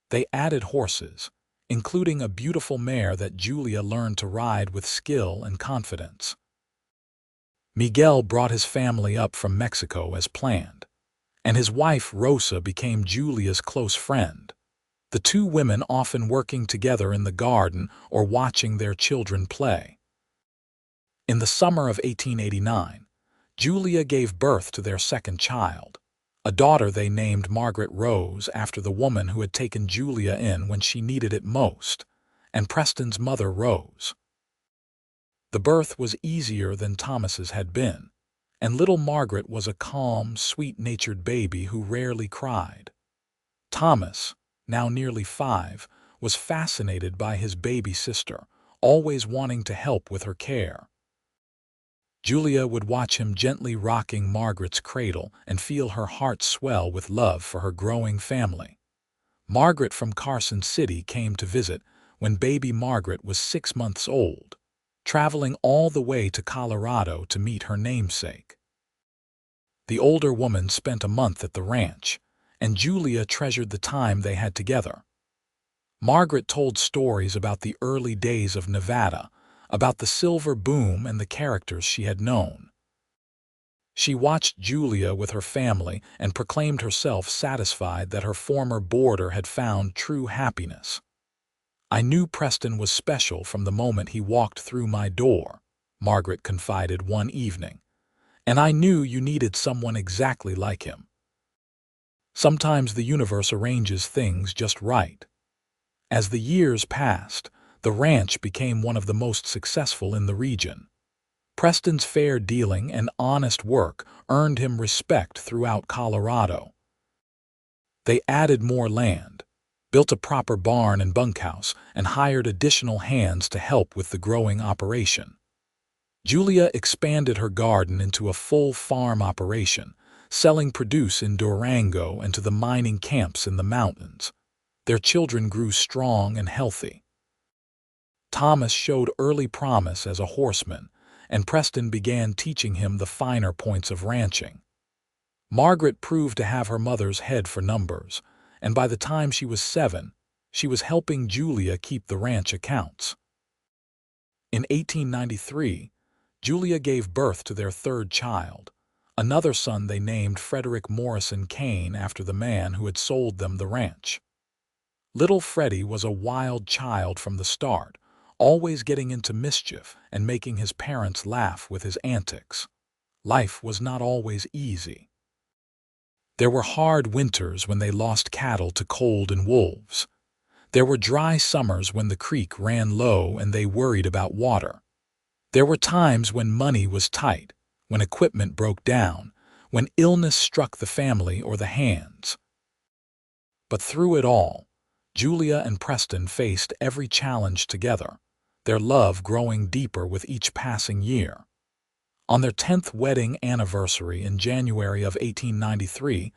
A: They added horses, including a beautiful mare that Julia learned to ride with skill and confidence. Miguel brought his family up from Mexico as planned, and his wife Rosa became Julia's close friend, the two women often working together in the garden or watching their children play. In the summer of 1889, Julia gave birth to their second child, a daughter they named Margaret Rose after the woman who had taken Julia in when she needed it most, and Preston's mother Rose. The birth was easier than Thomas's had been, and little Margaret was a calm, sweet-natured baby who rarely cried. Thomas, now nearly 5, was fascinated by his baby sister, always wanting to help with her care. Julia would watch him gently rocking Margaret's cradle and feel her heart swell with love for her growing family. Margaret from Carson City came to visit when baby Margaret was 6 months old, traveling all the way to Colorado to meet her namesake. The older woman spent a month at the ranch, and Julia treasured the time they had together. Margaret told stories about the early days of Nevada, about the silver boom and the characters she had known. She watched Julia with her family and proclaimed herself satisfied that her former boarder had found true happiness. "I knew Preston was special from the moment he walked through my door," Margaret confided one evening, "and I knew you needed someone exactly like him. Sometimes the universe arranges things just right." As the years passed, the ranch became one of the most successful in the region. Preston's fair dealing and honest work earned him respect throughout Colorado. They added more land, built a proper barn and bunkhouse, and hired additional hands to help with the growing operation. Julia expanded her garden into a full farm operation, selling produce in Durango and to the mining camps in the mountains. Their children grew strong and healthy. Thomas showed early promise as a horseman, and Preston began teaching him the finer points of ranching. Margaret proved to have her mother's head for numbers, and by the time she was 7, she was helping Julia keep the ranch accounts. In 1893, Julia gave birth to their third child, another son they named Frederick Morrison Kane after the man who had sold them the ranch. Little Freddie was a wild child from the start, always getting into mischief and making his parents laugh with his antics. Life was not always easy. There were hard winters when they lost cattle to cold and wolves. There were dry summers when the creek ran low and they worried about water. There were times when money was tight, when equipment broke down, when illness struck the family or the hands. But through it all, Julia and Preston faced every challenge together, their love growing deeper with each passing year. On their 10th wedding anniversary in January of 1893,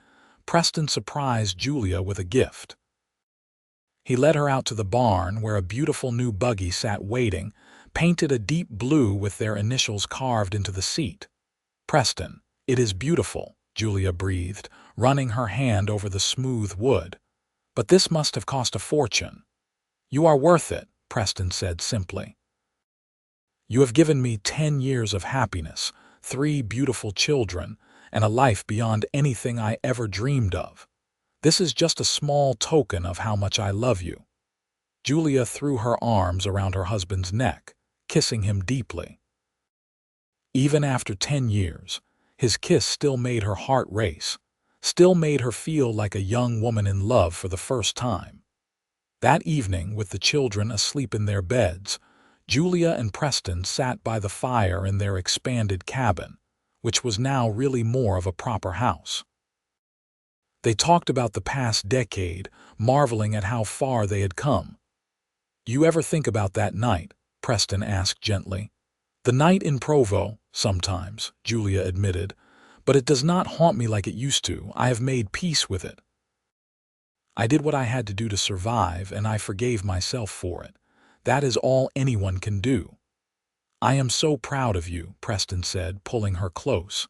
A: Preston surprised Julia with a gift. He led her out to the barn where a beautiful new buggy sat waiting, painted a deep blue with their initials carved into the seat. "Preston, it is beautiful," Julia breathed, running her hand over the smooth wood. "But this must have cost a fortune." "You are worth it," Preston said simply. "You have given me 10 years of happiness, 3 beautiful children, and a life beyond anything I ever dreamed of. This is just a small token of how much I love you." Julia threw her arms around her husband's neck, kissing him deeply. Even after 10 years, his kiss still made her heart race, still made her feel like a young woman in love for the first time. That evening, with the children asleep in their beds, Julia and Preston sat by the fire in their expanded cabin, which was now really more of a proper house. They talked about the past decade, marveling at how far they had come. "You ever think about that night?" Preston asked gently. "The night in Provo, sometimes," Julia admitted, "but it does not haunt me like it used to. I have made peace with it. I did what I had to do to survive, and I forgave myself for it. That is all anyone can do." "I am so proud of you," Preston said, pulling her close.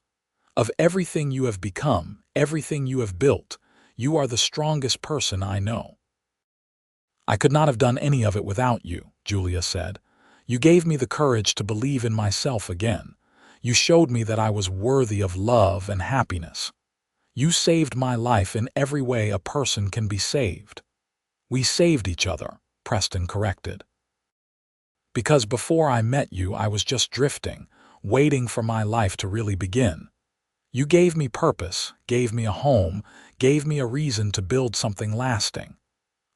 A: "Of everything you have become, everything you have built, you are the strongest person I know." "I could not have done any of it without you," Julia said. "You gave me the courage to believe in myself again. You showed me that I was worthy of love and happiness. You saved my life in every way a person can be saved." "We saved each other," Preston corrected. "Because before I met you, I was just drifting, waiting for my life to really begin. You gave me purpose, gave me a home, gave me a reason to build something lasting.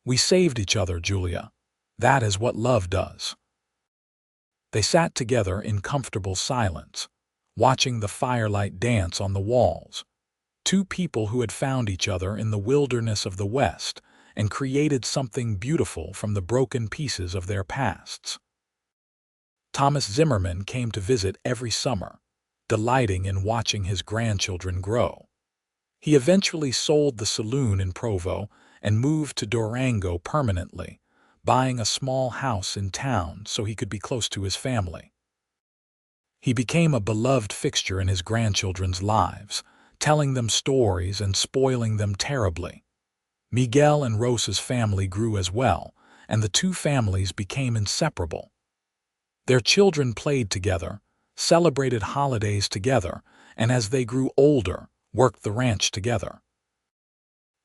A: We saved each other, Julia. That is what love does." They sat together in comfortable silence, watching the firelight dance on the walls. Two people who had found each other in the wilderness of the West and created something beautiful from the broken pieces of their pasts. Thomas Zimmerman came to visit every summer, delighting in watching his grandchildren grow. He eventually sold the saloon in Provo and moved to Durango permanently, buying a small house in town so he could be close to his family. He became a beloved fixture in his grandchildren's lives, telling them stories and spoiling them terribly. Miguel and Rosa's family grew as well, and the two families became inseparable. Their children played together, celebrated holidays together, and as they grew older, worked the ranch together.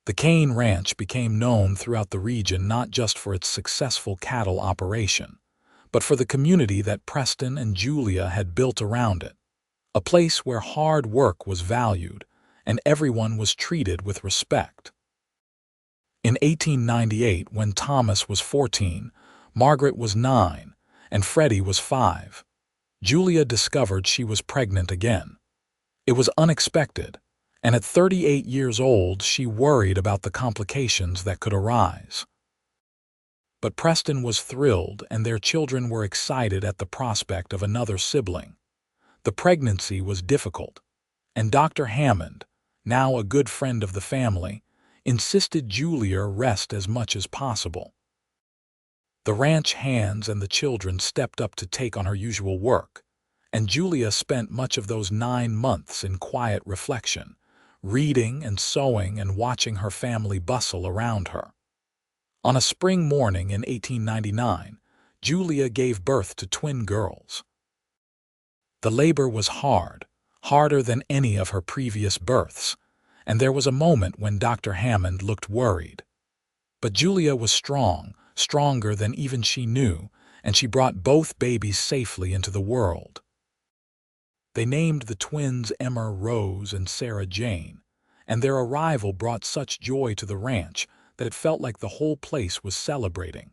A: The Kane Ranch became known throughout the region not just for its successful cattle operation, but for the community that Preston and Julia had built around it, a place where hard work was valued and everyone was treated with respect. In 1898, when Thomas was 14, Margaret was 9, and Freddie was 5, Julia discovered she was pregnant again. It was unexpected, and at 38 years old, she worried about the complications that could arise. But Preston was thrilled, and their children were excited at the prospect of another sibling. The pregnancy was difficult, and Dr. Hammond, now a good friend of the family, insisted Julia rest as much as possible. The ranch hands and the children stepped up to take on her usual work, and Julia spent much of those 9 months in quiet reflection, reading and sewing and watching her family bustle around her. On a spring morning in 1899, Julia gave birth to twin girls. The labor was hard, harder than any of her previous births, and there was a moment when Dr. Hammond looked worried. But Julia was strong, stronger than even she knew, and she brought both babies safely into the world. They named the twins Emma Rose and Sarah Jane, and their arrival brought such joy to the ranch that it felt like the whole place was celebrating.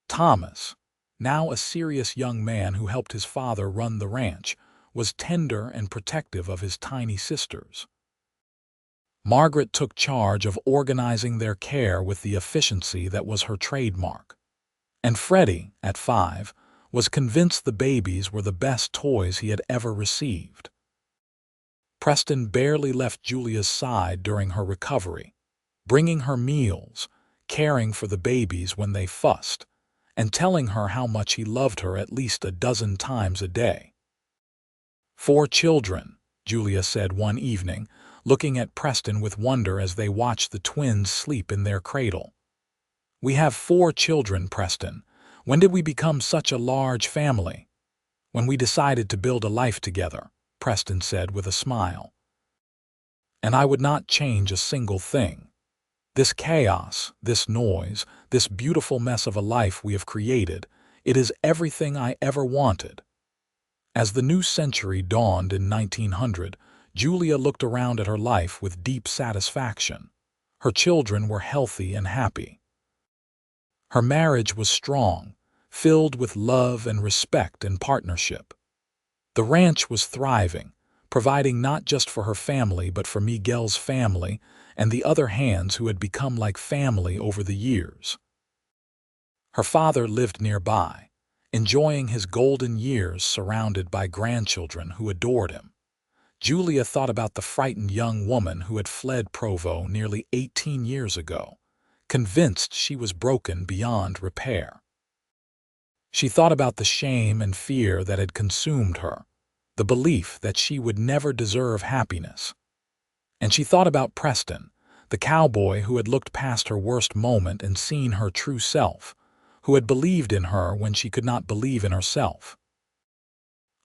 A: Thomas, now a serious young man who helped his father run the ranch, was tender and protective of his tiny sisters. Margaret took charge of organizing their care with the efficiency that was her trademark. And Freddie, at 5, was convinced the babies were the best toys he had ever received. Preston barely left Julia's side during her recovery, bringing her meals, caring for the babies when they fussed, and telling her how much he loved her at least a dozen times a day. 4 children, Julia said one evening, looking at Preston with wonder as they watched the twins sleep in their cradle. "We have 4 children, Preston. When did we become such a large family?" "When we decided to build a life together," Preston said with a smile. "And I would not change a single thing. This chaos, this noise, this beautiful mess of a life we have created, it is everything I ever wanted." As the new century dawned in 1900, Julia looked around at her life with deep satisfaction. Her children were healthy and happy. Her marriage was strong, filled with love and respect and partnership. The ranch was thriving, providing not just for her family but for Miguel's family and the other hands who had become like family over the years. Her father lived nearby, enjoying his golden years surrounded by grandchildren who adored him. Julia thought about the frightened young woman who had fled Provo nearly 18 years ago, convinced she was broken beyond repair. She thought about the shame and fear that had consumed her, the belief that she would never deserve happiness. And she thought about Preston, the cowboy who had looked past her worst moment and seen her true self, who had believed in her when she could not believe in herself.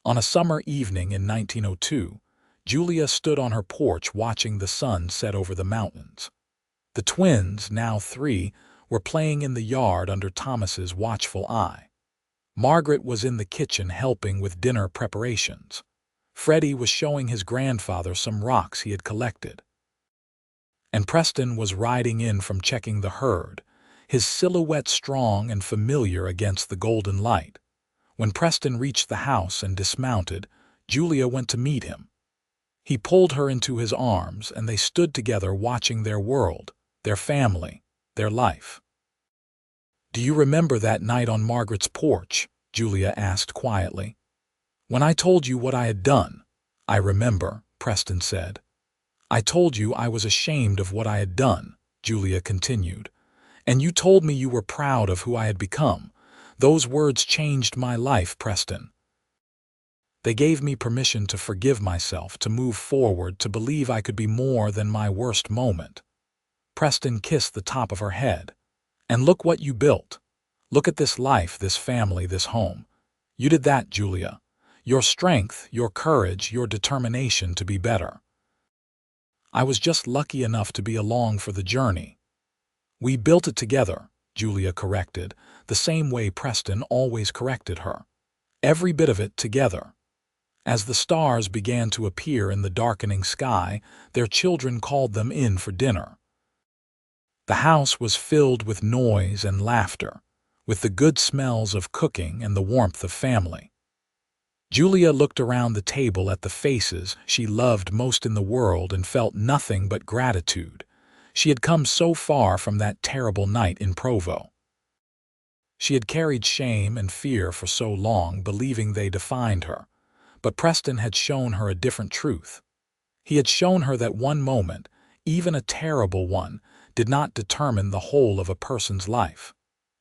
A: On a summer evening in 1902, Julia stood on her porch watching the sun set over the mountains. The twins, now 3, were playing in the yard under Thomas's watchful eye. Margaret was in the kitchen helping with dinner preparations. Freddie was showing his grandfather some rocks he had collected. And Preston was riding in from checking the herd, his silhouette strong and familiar against the golden light. When Preston reached the house and dismounted, Julia went to meet him. He pulled her into his arms, and they stood together watching their world, their family, their life. "Do you remember that night on Margaret's porch?" Julia asked quietly. "When I told you what I had done?" "I remember," Preston said. "I told you I was ashamed of what I had done," Julia continued. "And you told me you were proud of who I had become. Those words changed my life, Preston. They gave me permission to forgive myself, to move forward, to believe I could be more than my worst moment." Preston kissed the top of her head. "And look what you built. Look at this life, this family, this home. You did that, Julia. Your strength, your courage, your determination to be better. I was just lucky enough to be along for the journey." "We built it together," Julia corrected, the same way Preston always corrected her. "Every bit of it together." As the stars began to appear in the darkening sky, their children called them in for dinner. The house was filled with noise and laughter, with the good smells of cooking and the warmth of family. Julia looked around the table at the faces she loved most in the world and felt nothing but gratitude. She had come so far from that terrible night in Provo. She had carried shame and fear for so long, believing they defined her. But Preston had shown her a different truth. He had shown her that one moment, even a terrible one, did not determine the whole of a person's life.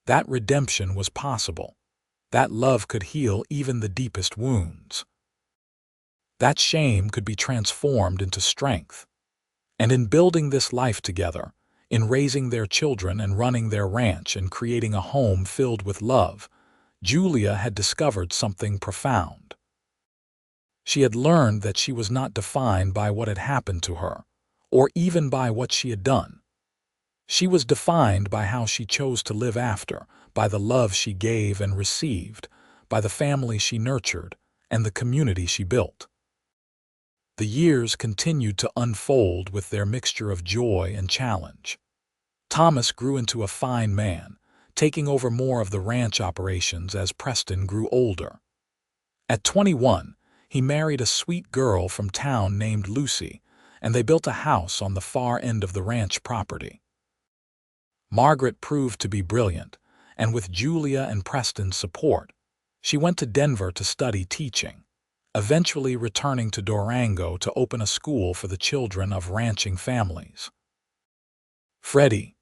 A: That redemption was possible. That love could heal even the deepest wounds. That shame could be transformed into strength. And in building this life together, in raising their children and running their ranch and creating a home filled with love, Julia had discovered something profound. She had learned that she was not defined by what had happened to her, or even by what she had done. She was defined by how she chose to live after, by the love she gave and received, by the family she nurtured, and the community she built. The years continued to unfold with their mixture of joy and challenge. Thomas grew into a fine man, taking over more of the ranch operations as Preston grew older. At 21, he married a sweet girl from town named Lucy, and they built a house on the far end of the ranch property. Margaret proved to be brilliant, and with Julia and Preston's support, she went to Denver to study teaching, eventually returning to Durango to open a school for the children of ranching families. Freddie,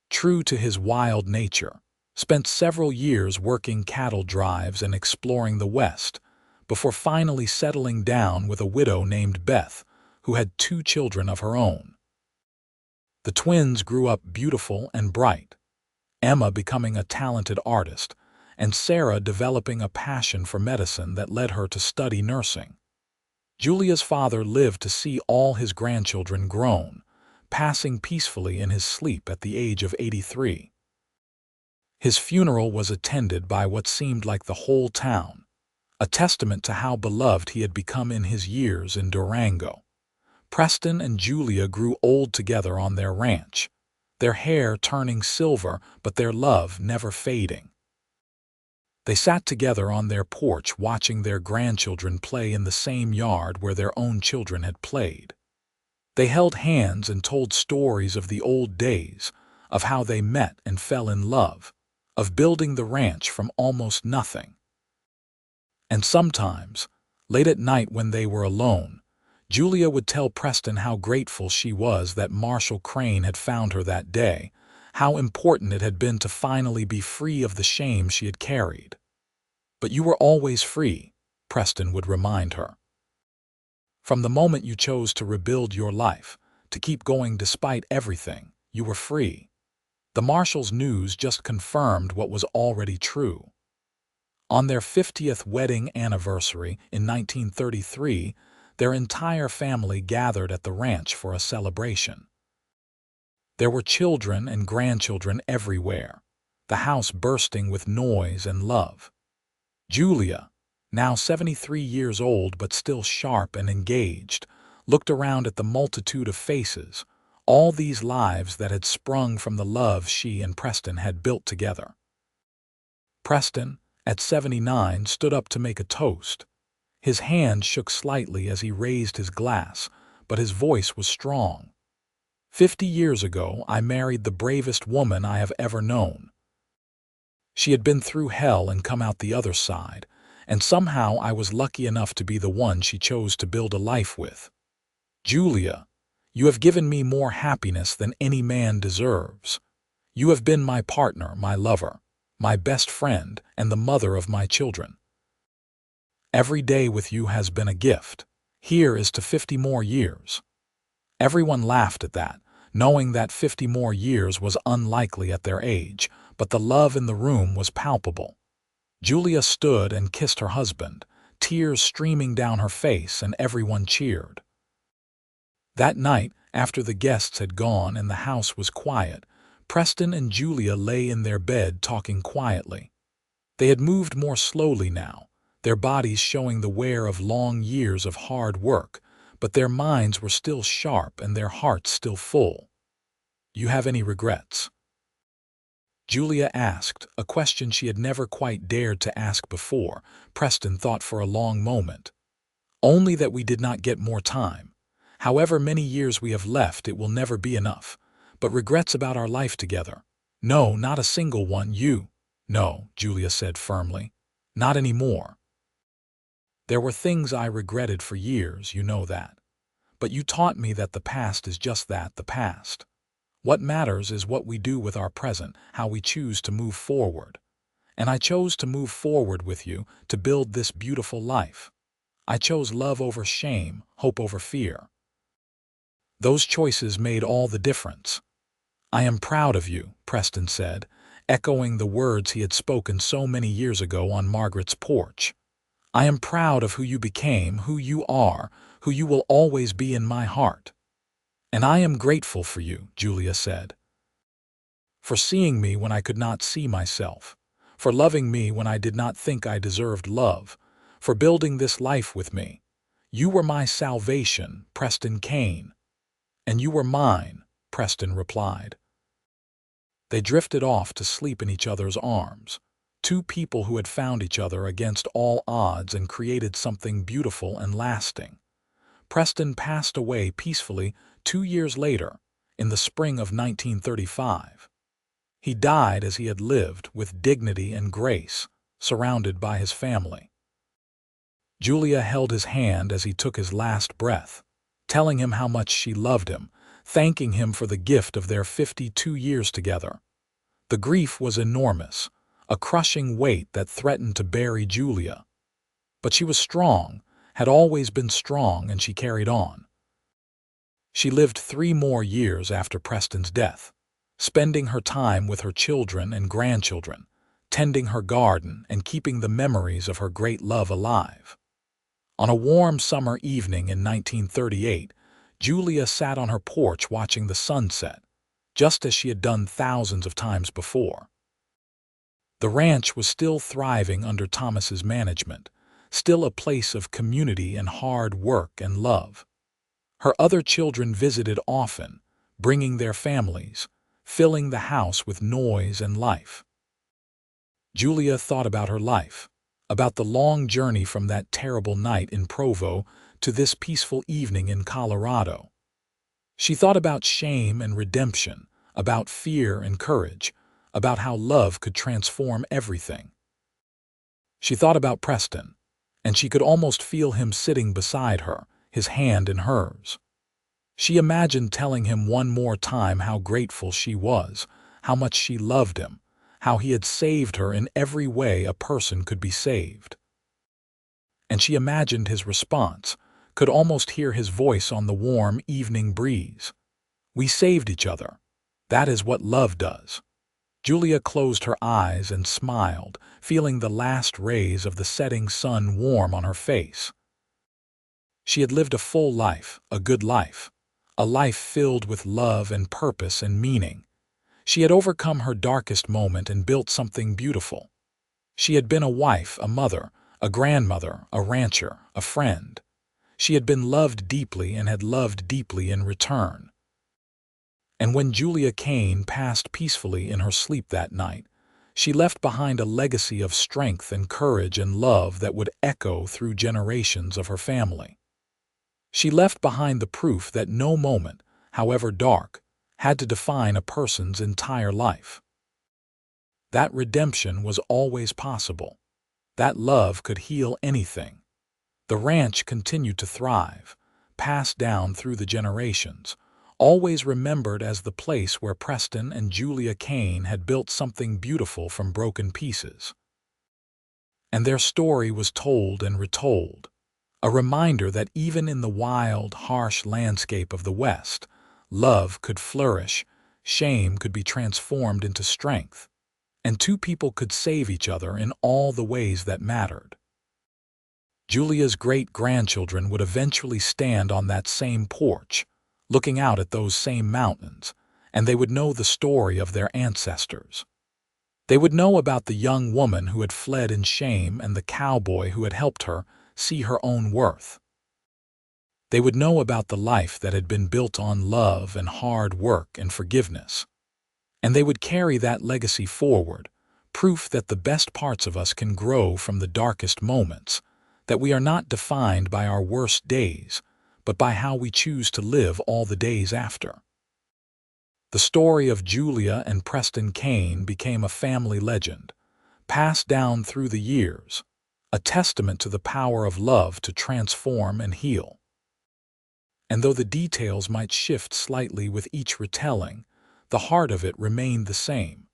A: true to his wild nature, spent several years working cattle drives and exploring the West, before finally settling down with a widow named Beth, who had 2 children of her own. The twins grew up beautiful and bright, Emma becoming a talented artist, and Sarah developing a passion for medicine that led her to study nursing. Julia's father lived to see all his grandchildren grown, passing peacefully in his sleep at the age of 83. His funeral was attended by what seemed like the whole town, a testament to how beloved he had become in his years in Durango. Preston and Julia grew old together on their ranch, their hair turning silver but their love never fading. They sat together on their porch watching their grandchildren play in the same yard where their own children had played. They held hands and told stories of the old days, of how they met and fell in love, of building the ranch from almost nothing. And sometimes, late at night when they were alone, Julia would tell Preston how grateful she was that Marshall Crane had found her that day, how important it had been to finally be free of the shame she had carried. "But you were always free," Preston would remind her. "From the moment you chose to rebuild your life, to keep going despite everything, you were free." The Marshalls' news just confirmed what was already true. On their 50th wedding anniversary in 1933, their entire family gathered at the ranch for a celebration. There were children and grandchildren everywhere, the house bursting with noise and love. Julia, now 73 years old but still sharp and engaged, looked around at the multitude of faces, all these lives that had sprung from the love she and Preston had built together. Preston, at 79, stood up to make a toast. His hand shook slightly as he raised his glass, but his voice was strong. 50 years ago, I married the bravest woman I have ever known. She had been through hell and come out the other side, and somehow I was lucky enough to be the one she chose to build a life with. Julia, you have given me more happiness than any man deserves. You have been my partner, my lover, my best friend, and the mother of my children. Every day with you has been a gift. Here is to 50 more years. Everyone laughed at that, knowing that 50 more years was unlikely at their age, but the love in the room was palpable. Julia stood and kissed her husband, tears streaming down her face, and everyone cheered. That night, after the guests had gone and the house was quiet, Preston and Julia lay in their bed talking quietly. They had moved more slowly now, their bodies showing the wear of long years of hard work, but their minds were still sharp and their hearts still full. "You have any regrets?" Julia asked, a question she had never quite dared to ask before. Preston thought for a long moment. "Only that we did not get more time. However many years we have left, it will never be enough. But regrets about our life together? No, not a single one. You?" "No," Julia said firmly. "Not anymore. There were things I regretted for years, you know that. But you taught me that the past is just that, the past. What matters is what we do with our present, how we choose to move forward. And I chose to move forward with you, to build this beautiful life. I chose love over shame, hope over fear. Those choices made all the difference." "I am proud of you," Preston said, echoing the words he had spoken so many years ago on Margaret's porch. "I am proud of who you became, who you are, who you will always be in my heart." "And I am grateful for you," Julia said. for seeing me when I could not see myself, for loving me when I did not think I deserved love, for building this life with me. You were my salvation, Preston Kane. And you were mine, Preston replied. They drifted off to sleep in each other's arms, two people who had found each other against all odds and created something beautiful and lasting. Preston passed away peacefully 2 years later, in the spring of 1935. He died as he had lived, with dignity and grace, surrounded by his family. Julia held his hand as he took his last breath, telling him how much she loved him, thanking him for the gift of their 52 years together. The grief was enormous, a crushing weight that threatened to bury Julia. But she was strong, had always been strong, and she carried on. She lived 3 more years after Preston's death, spending her time with her children and grandchildren, tending her garden and keeping the memories of her great love alive. On a warm summer evening in 1938, Julia sat on her porch watching the sunset, just as she had done thousands of times before. The ranch was still thriving under Thomas's management, still a place of community and hard work and love. Her other children visited often, bringing their families, filling the house with noise and life. Julia thought about her life, about the long journey from that terrible night in Provo to this peaceful evening in Colorado. She thought about shame and redemption, about fear and courage, about how love could transform everything. She thought about Preston, and she could almost feel him sitting beside her, his hand in hers. She imagined telling him one more time how grateful she was, how much she loved him, how he had saved her in every way a person could be saved. And she imagined his response, could almost hear his voice on the warm evening breeze. We saved each other. That is what love does. Julia closed her eyes and smiled, feeling the last rays of the setting sun warm on her face. She had lived a full life, a good life, a life filled with love and purpose and meaning. She had overcome her darkest moment and built something beautiful. She had been a wife, a mother, a grandmother, a rancher, a friend. She had been loved deeply and had loved deeply in return. And when Julia Kane passed peacefully in her sleep that night, she left behind a legacy of strength and courage and love that would echo through generations of her family. She left behind the proof that no moment, however dark, had to define a person's entire life. That redemption was always possible. That love could heal anything. The ranch continued to thrive, passed down through the generations, always remembered as the place where Preston and Julia Kane had built something beautiful from broken pieces. And their story was told and retold, a reminder that even in the wild, harsh landscape of the West, love could flourish, shame could be transformed into strength, and two people could save each other in all the ways that mattered. Julia's great-grandchildren would eventually stand on that same porch, looking out at those same mountains, and they would know the story of their ancestors. They would know about the young woman who had fled in shame and the cowboy who had helped her see her own worth. They would know about the life that had been built on love and hard work and forgiveness. And they would carry that legacy forward, proof that the best parts of us can grow from the darkest moments, that we are not defined by our worst days, but by how we choose to live all the days after. The story of Julia and Preston Kane became a family legend, passed down through the years, a testament to the power of love to transform and heal. And though the details might shift slightly with each retelling, the heart of it remained the same.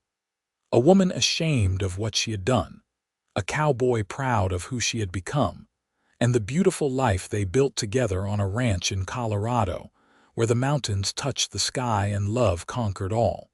A: A woman ashamed of what she had done, a cowboy proud of who she had become, and the beautiful life they built together on a ranch in Colorado, where the mountains touched the sky and love conquered all.